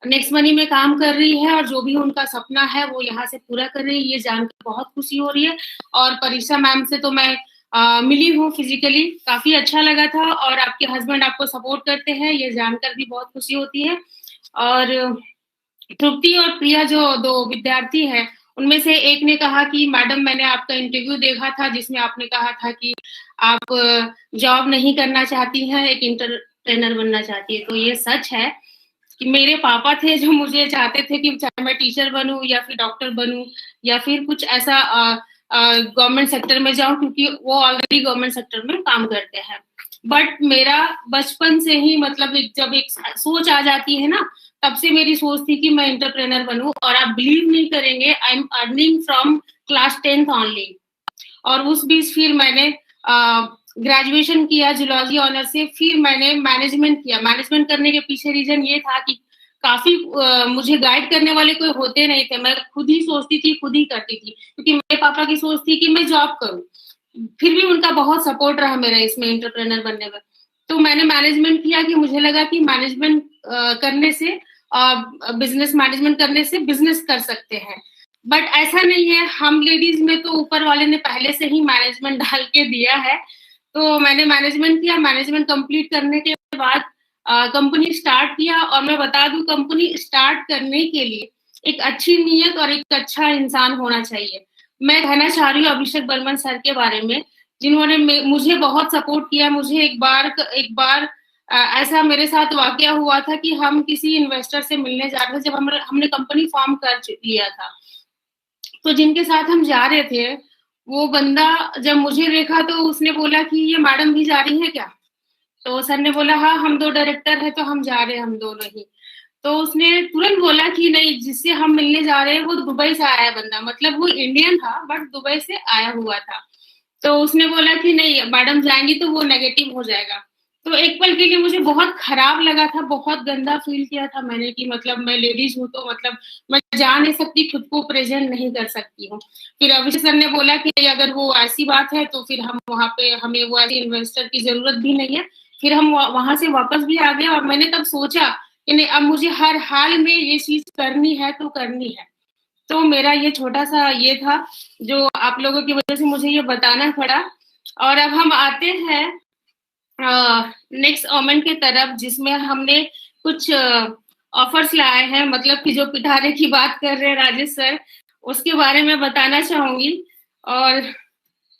नेक्स्ट मनी में काम कर रही है और जो भी उनका सपना है वो यहाँ से पूरा कर रही है। ये जानकर बहुत खुशी हो रही है। और परीक्षा मैम से तो मैं मिली हूँ फिजिकली, काफी अच्छा लगा था और आपके हस्बैंड आपको सपोर्ट करते हैं, ये जानकर भी बहुत खुशी होती है। और तृप्ति और प्रिया जो 2 विद्यार्थी हैं, उनमें से एक ने कहा कि मैडम मैंने आपका इंटरव्यू देखा था जिसमें आपने कहा था कि आप जॉब नहीं करना चाहती हैं, एक एंटरप्रेन्योर बनना चाहती है। तो ये सच है कि मेरे पापा थे जो मुझे चाहते थे कि चाहे मैं टीचर बनूं या फिर डॉक्टर बनूं या फिर कुछ ऐसा गवर्नमेंट सेक्टर में जाऊं, क्योंकि वो ऑलरेडी गवर्नमेंट सेक्टर में काम करते हैं। बट मेरा बचपन से ही मतलब जब एक सोच आ जाती है ना, तब से मेरी सोच थी कि मैं एंटरप्रेन्योर बनूं। और आप बिलीव नहीं करेंगे, I am earning from class 10th only. और उस बीच फिर मैंने ग्रेजुएशन किया जूलॉजी ऑनर से, फिर मैंने मैनेजमेंट किया। मैनेजमेंट करने के पीछे रीजन ये था कि काफी मुझे गाइड करने वाले कोई होते नहीं थे, मैं खुद ही सोचती थी, खुद ही करती थी, क्योंकि मेरे पापा की सोच थी कि मैं जॉब करूं। फिर भी उनका बहुत सपोर्ट रहा मेरा इसमें एंटरप्रेन्योर बनने में। तो मैंने मैनेजमेंट किया कि मुझे लगा कि मैनेजमेंट करने से बिजनेस मैनेजमेंट करने से बिजनेस कर सकते हैं, बट ऐसा नहीं है। हम लेडीज में तो ऊपर वाले ने पहले से ही मैनेजमेंट डाल के दिया है। तो मैंने मैनेजमेंट किया, मैनेजमेंट कंप्लीट करने के बाद कंपनी स्टार्ट किया। और मैं बता दूं, कंपनी स्टार्ट करने के लिए एक अच्छी नीयत और एक अच्छा इंसान होना चाहिए। मैं कहना चाह रही हूँ अभिषेक बर्मन सर के बारे में, जिन्होंने मुझे बहुत सपोर्ट किया। मुझे एक बार ऐसा मेरे साथ वाकया हुआ था कि हम किसी इन्वेस्टर से मिलने जा रहे थे जब हमने कंपनी फॉर्म कर लिया था। तो जिनके साथ हम जा रहे थे वो बंदा जब मुझे देखा तो उसने बोला कि ये मैडम भी जा रही है क्या? तो सर ने बोला हाँ हम 2 डायरेक्टर है तो हम जा रहे हैं, हम दोनों ही। तो उसने तुरंत बोला कि नहीं, जिससे हम मिलने जा रहे हैं वो दुबई से आया बंदा, मतलब वो इंडियन था बट दुबई से आया हुआ था। तो उसने बोला कि नहीं मैडम जाएंगी तो वो नेगेटिव हो जाएगा। तो एक पल के लिए मुझे बहुत खराब लगा था, बहुत गंदा फील किया था मैंने कि मतलब मैं लेडीज हूँ तो मतलब मैं जा नहीं सकती, खुद को प्रेजेंट नहीं कर सकती हूँ। फिर अभिषेक सर ने बोला कि अगर वो ऐसी बात है तो फिर हम वहाँ पे हमें वो ऐसे इन्वेस्टर की जरूरत भी नहीं है। फिर हम वहां से वापस भी आ गए और मैंने तब सोचा कि नहीं अब मुझे हर हाल में ये चीज करनी है तो करनी है। तो मेरा ये छोटा सा ये था जो आप लोगों की वजह से मुझे ये बताना पड़ा। और अब हम आते हैं नेक्स्ट ओमेन के तरफ, जिसमें हमने कुछ ऑफर्स लाए हैं, मतलब कि जो पिटारे की बात कर रहे हैं राजेश सर, उसके बारे में बताना चाहूंगी और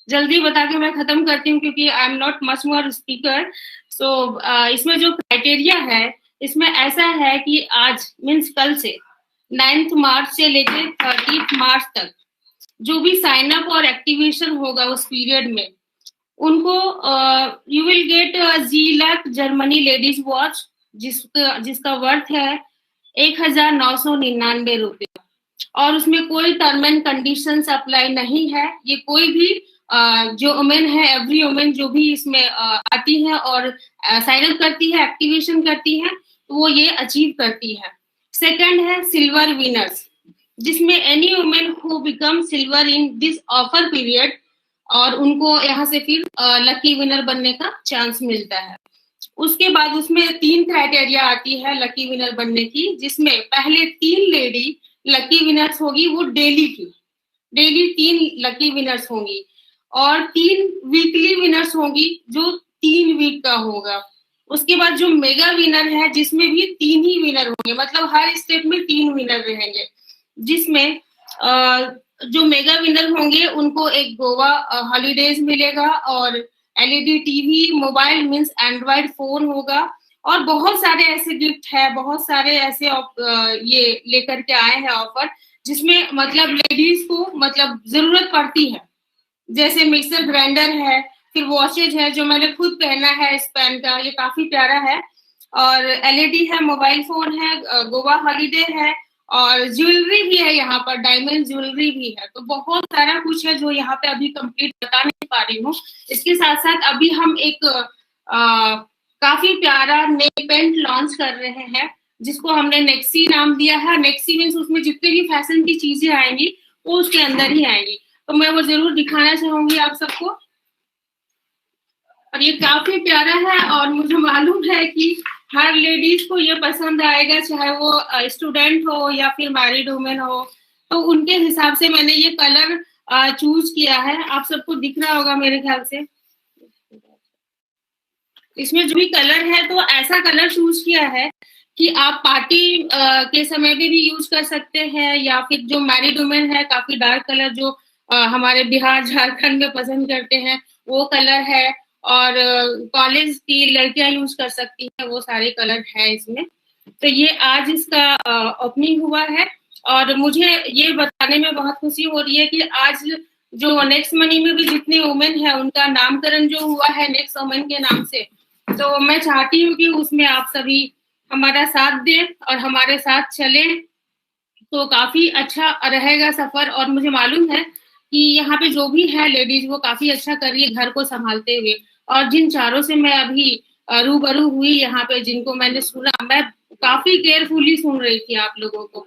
जल्दी बता के मैं खत्म करती हूँ क्योंकि I am not much more speaker. So इसमें जो क्राइटेरिया है इसमें ऐसा है कि आज मीन्स कल से 9 मार्च से लेकर 30 मार्च तक जो भी साइन अप और एक्टिवेशन होगा उस पीरियड में उनको you will get G-Luck Germany ladies watch जिसका वर्थ है 1999 रुपये और उसमें कोई टर्म एंड कंडीशंस अप्लाई नहीं है। ये कोई भी जो वुमेन है, एवरी वुमेन जो भी इसमें आती है और साइन अप करती है, एक्टिवेशन करती है, तो वो ये अचीव करती है। सेकंड है सिल्वर विनर्स, जिसमें any women who become silver in this offer period और उनको यहाँ से फिर लकी विनर बनने का चांस मिलता है। उसके बाद उसमें 3 क्राइटेरिया आती है लकी विनर बनने की, जिसमें पहले 3 लेडी लकी विनर्स होगी, वो डेली 3 लकी विनर्स होंगी और 3 वीकली विनर्स होंगी जो 3 वीक का होगा। उसके बाद जो मेगा विनर है जिसमें भी 3 ही विनर होंगे, मतलब हर स्टेप में 3 विनर रहेंगे, जिसमें जो मेगा विनर होंगे उनको एक गोवा हॉलीडेज मिलेगा और LED TV, mobile means Android phone होगा और बहुत सारे ऐसे गिफ्ट है, बहुत सारे ऐसे ये लेकर के आए हैं ऑफर जिसमें मतलब लेडीज को मतलब जरूरत पड़ती है, जैसे मिक्सर ग्राइंडर है, फिर वॉचेज है जो मैंने खुद पहना है स्पैन का, ये काफी प्यारा है, और LED है, मोबाइल फोन है, गोवा हॉलीडे है और ज्वेलरी भी है, यहाँ पर डायमंड ज्वेलरी भी है। तो बहुत सारा कुछ है जो यहाँ पे अभी कंप्लीट बता नहीं पा रही हूँ। इसके साथ साथ अभी हम एक काफी प्यारा नेक पेंट लॉन्च कर रहे हैं जिसको हमने नेक्सी नाम दिया है। नेक्सी मीन्स उसमें जितने भी फैशन की चीजें आएंगी वो उसके अंदर ही आएंगी, तो मैं वो जरूर दिखाना चाहूंगी आप सबको। और ये काफी प्यारा है और मुझे मालूम है कि हर लेडीज को ये पसंद आएगा, चाहे वो स्टूडेंट हो या फिर मैरिड वुमेन हो। तो उनके हिसाब से मैंने ये कलर चूज किया है, आप सबको दिख रहा होगा मेरे ख्याल से। इसमें जो भी कलर है तो ऐसा कलर चूज किया है कि आप पार्टी के समय भी यूज कर सकते हैं, या फिर जो मैरिड वुमेन है काफी डार्क कलर जो हमारे बिहार झारखंड में पसंद करते हैं वो कलर है, और कॉलेज की लड़कियां यूज कर सकती हैं, वो सारे कलर है इसमें। तो ये आज इसका ओपनिंग हुआ है और मुझे ये बताने में बहुत खुशी हो रही है कि आज जो नेक्स्ट मनी में भी जितने वुमेन है उनका नामकरण जो हुआ है नेक्स्ट वुमेन के नाम से, तो मैं चाहती हूँ कि उसमें आप सभी हमारा साथ दें और हमारे साथ चलें, तो काफी अच्छा रहेगा सफर। और मुझे मालूम है कि यहाँ पे जो भी है लेडीज वो काफी अच्छा कर रही है घर को संभालते हुए, और जिन चारों से मैं अभी रूबरू हुई यहाँ पे, जिनको मैंने सुना, मैं काफी केयरफुली सुन रही थी आप लोगों को।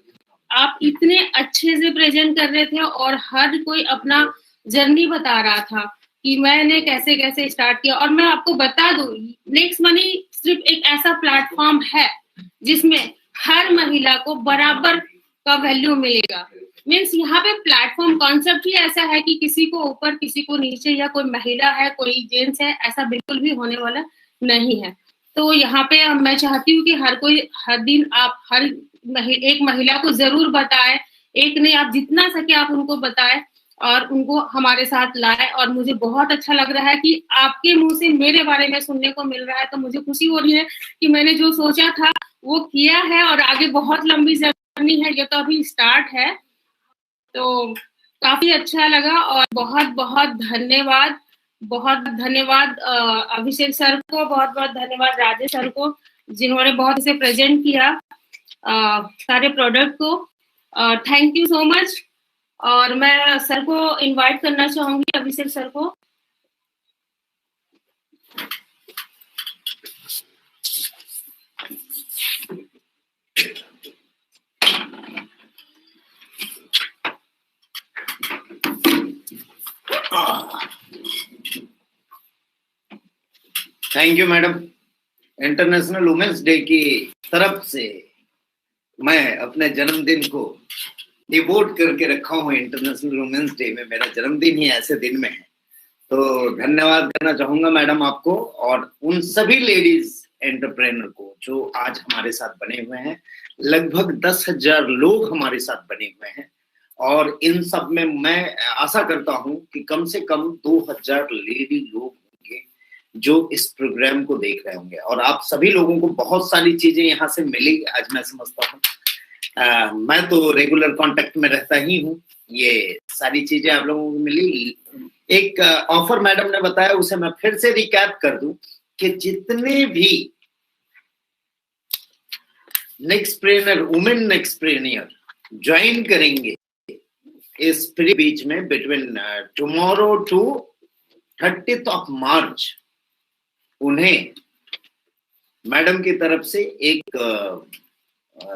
आप इतने अच्छे से प्रेजेंट कर रहे थे और हर कोई अपना जर्नी बता रहा था कि मैंने कैसे कैसे स्टार्ट किया। और मैं आपको बता दूं, नेक्स्ट मनी सिर्फ एक ऐसा प्लेटफॉर्म है जिसमें हर महिला को बराबर का वैल्यू मिलेगा। मीन्स यहाँ पे प्लेटफॉर्म कॉन्सेप्ट ही ऐसा है कि किसी को ऊपर किसी को नीचे, या कोई महिला है कोई जेंट्स है, ऐसा बिल्कुल भी होने वाला नहीं है। तो यहाँ पे मैं चाहती हूँ कि हर कोई हर दिन आप एक महिला को जरूर बताएं, एक नहीं आप जितना सके आप उनको बताएं, और उनको हमारे साथ लाए। और मुझे बहुत अच्छा लग रहा है कि आपके मुंह से मेरे बारे में सुनने को मिल रहा है, तो मुझे खुशी हो रही है कि मैंने जो सोचा था वो किया है। और आगे बहुत लंबी जर्नी है, ये तो अभी स्टार्ट है। तो काफी अच्छा लगा और बहुत बहुत धन्यवाद, बहुत धन्यवाद अभिषेक सर को, बहुत बहुत धन्यवाद राजेश सर को, जिन्होंने बहुत इसे प्रेजेंट किया सारे प्रोडक्ट को। Thank you so much. और मैं सर को इनवाइट करना चाहूंगी, अभिषेक सर को। Thank you madam. International women's day की तरफ से मैं अपने जन्मदिन को डिवोट करके रखा हूँ। इंटरनेशनल वुमेन्स डे में मेरा जन्मदिन ही ऐसे दिन में है, तो धन्यवाद करना चाहूंगा मैडम आपको और उन सभी लेडीज एंटरप्रेन्योर को जो आज हमारे साथ बने हुए हैं। लगभग 10,000 लोग हमारे साथ बने हुए हैं और इन सब में मैं आशा करता हूं कि कम से कम 2,000 लेडी लोग होंगे जो इस प्रोग्राम को देख रहे होंगे। और आप सभी लोगों को बहुत सारी चीजें यहाँ से मिली आज, मैं समझता हूँ। मैं तो रेगुलर कांटेक्ट में रहता ही हूँ, ये सारी चीजें आप लोगों को मिली। एक ऑफर मैडम ने बताया, उसे मैं फिर से रिकैप कर दूं कि जितने भी नेक्स्टप्रेन्योर, वुमेन नेक्स्टप्रेन्योर ज्वाइन करेंगे इस फ्री बीच में between tomorrow to 30th of March, उन्हें मैडम की तरफ से एक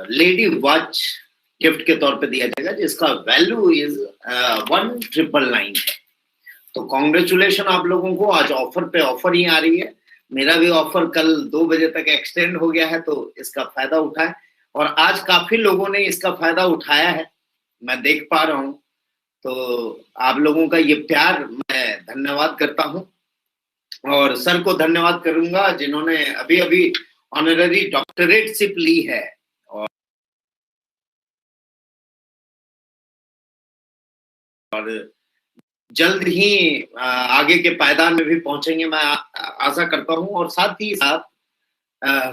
लेडी वॉच गिफ्ट के तौर पे दिया जाएगा जिसका वैल्यू इज 1999 है। तो कॉन्ग्रेचुलेशन आप लोगों को, आज ऑफर पे ऑफर ही आ रही है। मेरा भी ऑफर कल 2 बजे तक एक्सटेंड हो गया है, तो इसका फायदा उठाएं। और आज काफी लोगों ने इसका फायदा उठाया है, मैं देख पा रहा हूं। तो आप लोगों का ये प्यार मैं धन्यवाद करता हूं और सर को धन्यवाद करूंगा जिन्होंने अभी अभी ऑनररी डॉक्टरेटशिप ली है और जल्द ही आगे के पायदान में भी पहुंचेंगे, मैं आशा करता हूं। और साथ ही साथ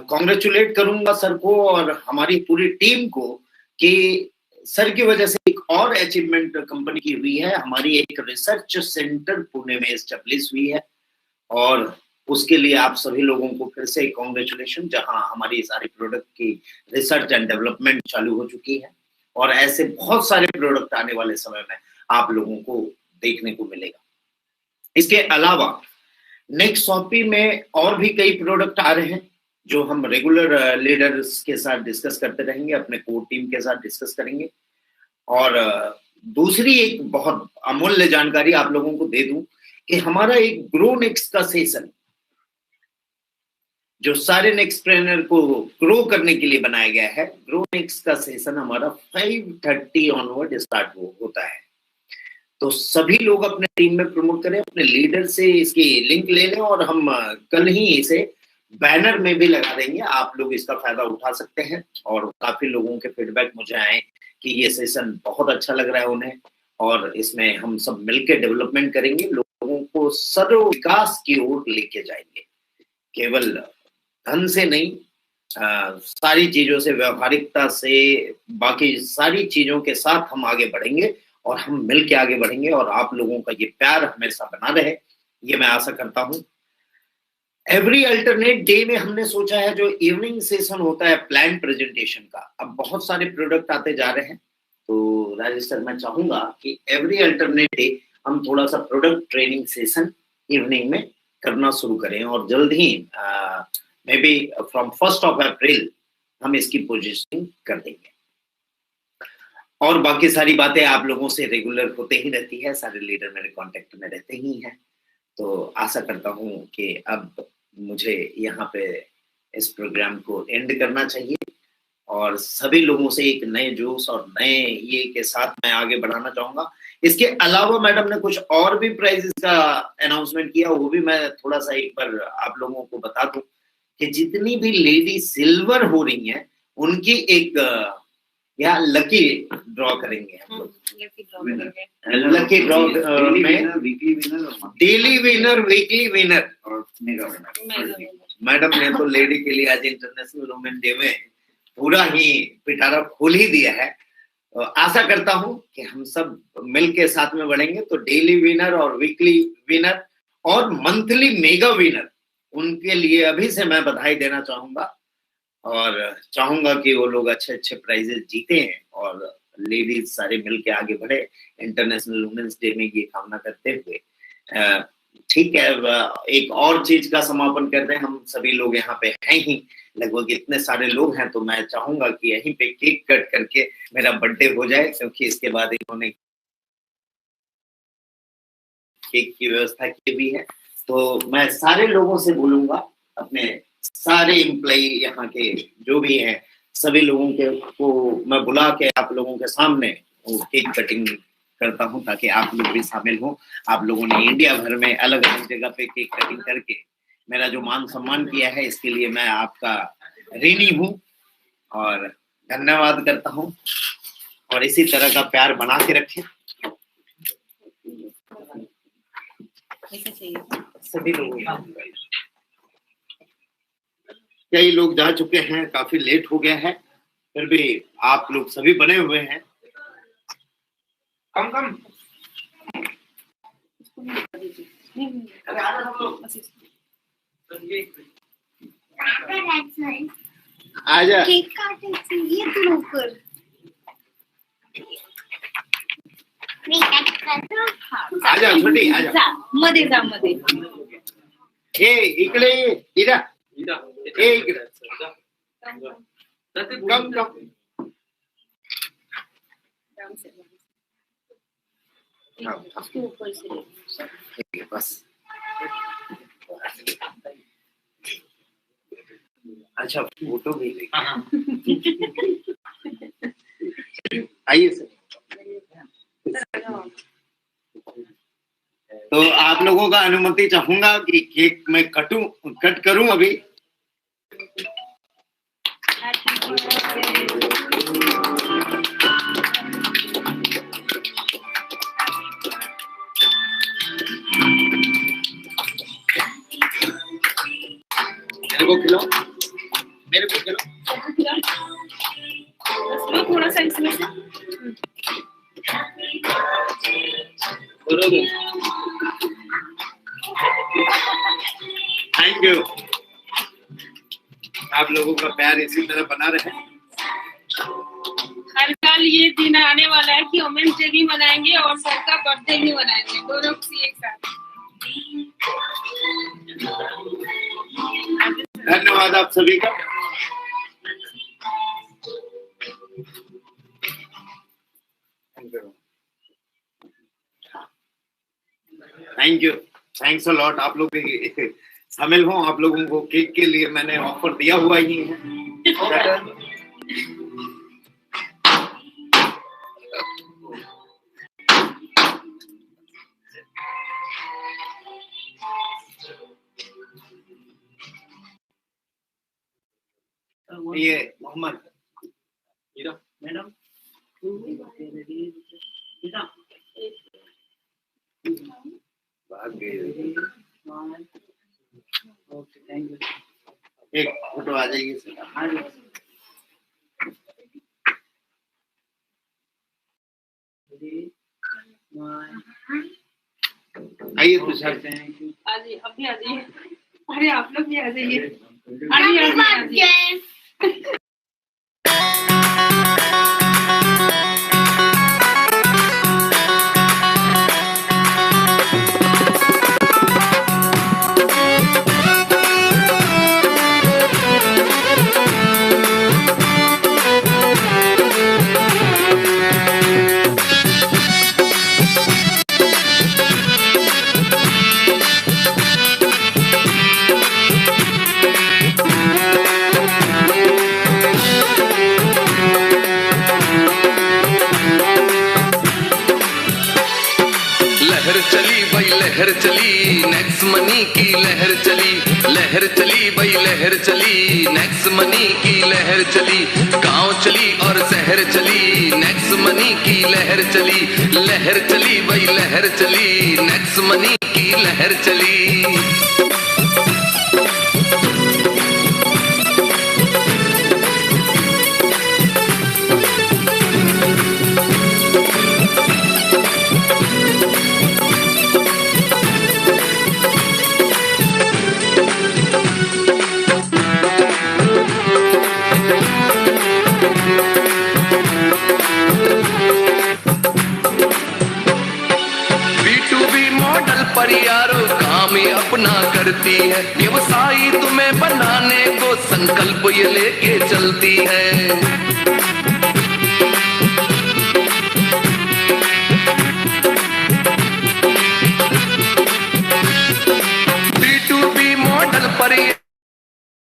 कॉन्ग्रेचुलेट करूंगा सर को और हमारी पूरी टीम को कि सर की वजह से एक और अचीवमेंट कंपनी की हुई है। हमारी एक रिसर्च सेंटर पुणे में एस्टेब्लिश हुई है और उसके लिए आप सभी लोगों को फिर से कॉन्ग्रेचुलेशन, जहां हमारी सारी प्रोडक्ट की रिसर्च एंड डेवलपमेंट चालू हो चुकी है और ऐसे बहुत सारे प्रोडक्ट आने वाले समय में आप लोगों को देखने को मिलेगा। इसके अलावा नेक्स्ट शॉपी में और भी कई प्रोडक्ट आ रहे हैं जो हम रेगुलर लीडर्स के साथ डिस्कस करते रहेंगे, अपने कोर टीम के साथ डिस्कस करेंगे। और दूसरी एक बहुत अमूल्य जानकारी आप लोगों को दे दूं कि हमारा एक ग्रो नेक्स्ट का सेशन जो सारे नेक्स्टप्रेन्योर को ग्रो करने के लिए बनाया गया है, ग्रो नेक्स्ट का सेशन हमारा 5:30 ऑनवर्ड स्टार्ट होता है। तो सभी लोग अपने टीम में प्रमोट करें, अपने लीडर से इसकी लिंक ले लें और हम कल ही इसे बैनर में भी लगा देंगे। आप लोग इसका फायदा उठा सकते हैं। और काफी लोगों के फीडबैक मुझे आए कि ये सेशन बहुत अच्छा लग रहा है उन्हें और इसमें हम सब मिलकर डेवलपमेंट करेंगे, लोगों को सर्व विकास की ओर लेके जाएंगे। केवल धन से नहीं, सारी चीजों से, व्यवहारिकता से, बाकी सारी चीजों के साथ हम आगे बढ़ेंगे और हम मिल के आगे बढ़ेंगे और आप लोगों का ये प्यार हमेशा बना रहे, ये मैं आशा करता हूं। एवरी अल्टरनेट डे में हमने सोचा है जो इवनिंग सेशन होता है प्लान प्रेजेंटेशन का, अब बहुत सारे प्रोडक्ट आते जा रहे हैं। तो राजेश सर, मैं चाहूंगा कि एवरी अल्टरनेट डे हम थोड़ा सा प्रोडक्ट ट्रेनिंग सेशन इवनिंग में करना शुरू करें और जल्द ही maybe from 1st of April हम इसकी पोजीशनिंग कर देंगे। और बाकी सारी बातें आप लोगों से रेगुलर होते ही रहती है, सारे लीडर मेरे कांटेक्ट में रहते ही हैं। तो आशा करता हूं कि अब मुझे यहाँ पे इस प्रोग्राम को एंड करना चाहिए और सभी लोगों से एक नए जोश और नए ये के साथ मैं आगे बढ़ाना चाहूंगा। इसके अलावा मैडम ने कुछ और भी प्राइजेस का अनाउंसमेंट किया, वो भी मैं थोड़ा सा एक बार आप लोगों को बता दूं कि जितनी भी लेडी सिल्वर हो रही हैं उनकी एक या लकी ड्रॉ करेंगे हम लोग। लकी ड्रॉ में डेली विनर, वीकली विनर और मेगा विनर। मैडम ने तो लेडी के लिए आज इंटरनेशनल वुमेन डे में पूरा ही पिटारा खोल ही दिया है। आशा करता हूं कि हम सब मिलके साथ में बढ़ेंगे तो डेली विनर और वीकली विनर और मंथली मेगा विनर, उनके लिए अभी से मैं बधाई देना चाहूंगा और चाहूंगा कि वो लोग अच्छे अच्छे प्राइजेस जीते हैं और लेडीज सारे मिलके आगे बढ़े इंटरनेशनल वुमेन्स डे में, ये कामना करते हुए। ठीक है, एक और चीज का समापन करते हैं। हम सभी लोग यहाँ पे हैं ही, लगभग इतने सारे लोग हैं, तो मैं चाहूंगा कि यहीं पे केक कट करके मेरा बर्थडे हो जाए, क्योंकि इसके बाद इन्होंने केक की व्यवस्था की भी है। तो मैं सारे लोगों से बोलूंगा, अपने सारे एम्प्लॉई यहाँ के जो भी हैं सभी लोगों के को मैं बुला के आप लोगों के सामने वो केक कटिंग करता हूँ, ताकि आप लोग भी शामिल हों। आप लोगों ने इंडिया भर में अलग अलग जगह पे केक कटिंग करके मेरा जो मान सम्मान किया है, इसके लिए मैं आपका ऋणी हूँ और धन्यवाद करता हूँ। और इसी तरह का प्यार बना के रखें सभी लोगों। कई लोग जा चुके हैं, काफी लेट हो गया है, फिर भी आप लोग सभी बने हुए हैं। कम आजा केक काटायचं ये तू लवकर आजा छोटी आजा मध्ये जा मध्ये हे इकडे इरा हे इकडे कम उसके ऊपर से बस। अच्छा फोटो भी आइए सर। तो आप लोगों का अनुमति चाहूंगा कि केक मैं कट करूं अभी। मेरे को खिलाओ थोड़ा सा इसमें से थैंक यू। आप लोगों का प्यार इसी तरह बना रहे। हर साल ये दिन आने वाला है कि वुमेन्स डे भी मनाएंगे और सर का बर्थडे भी मनाएंगे, दोनों एक साथ। धन्यवाद आप सभी का। Thank you, thanks a lot. आप लोग भी शामिल हो। आप लोगों को केक के लिए मैंने ऑफर दिया हुआ ही है। ये मोहम्मद मैडम एक फोटो आ जाएगी सर। आइए तुषार, आ जाइए, अभी आ जाइए। अरे आप लोग भी आ जाइए। लहर चली, नेक्स्ट मनी की लहर चली भाई लहर चली, नेक्स्ट मनी की लहर चली, गांव चली और शहर चली, नेक्स्ट मनी की लहर चली भाई लहर चली, नेक्स्ट मनी की लहर चली। पर यारो काम ये अपना करती है, व्यवसायी तुम्हें बनाने को संकल्प ये लेके चलती है।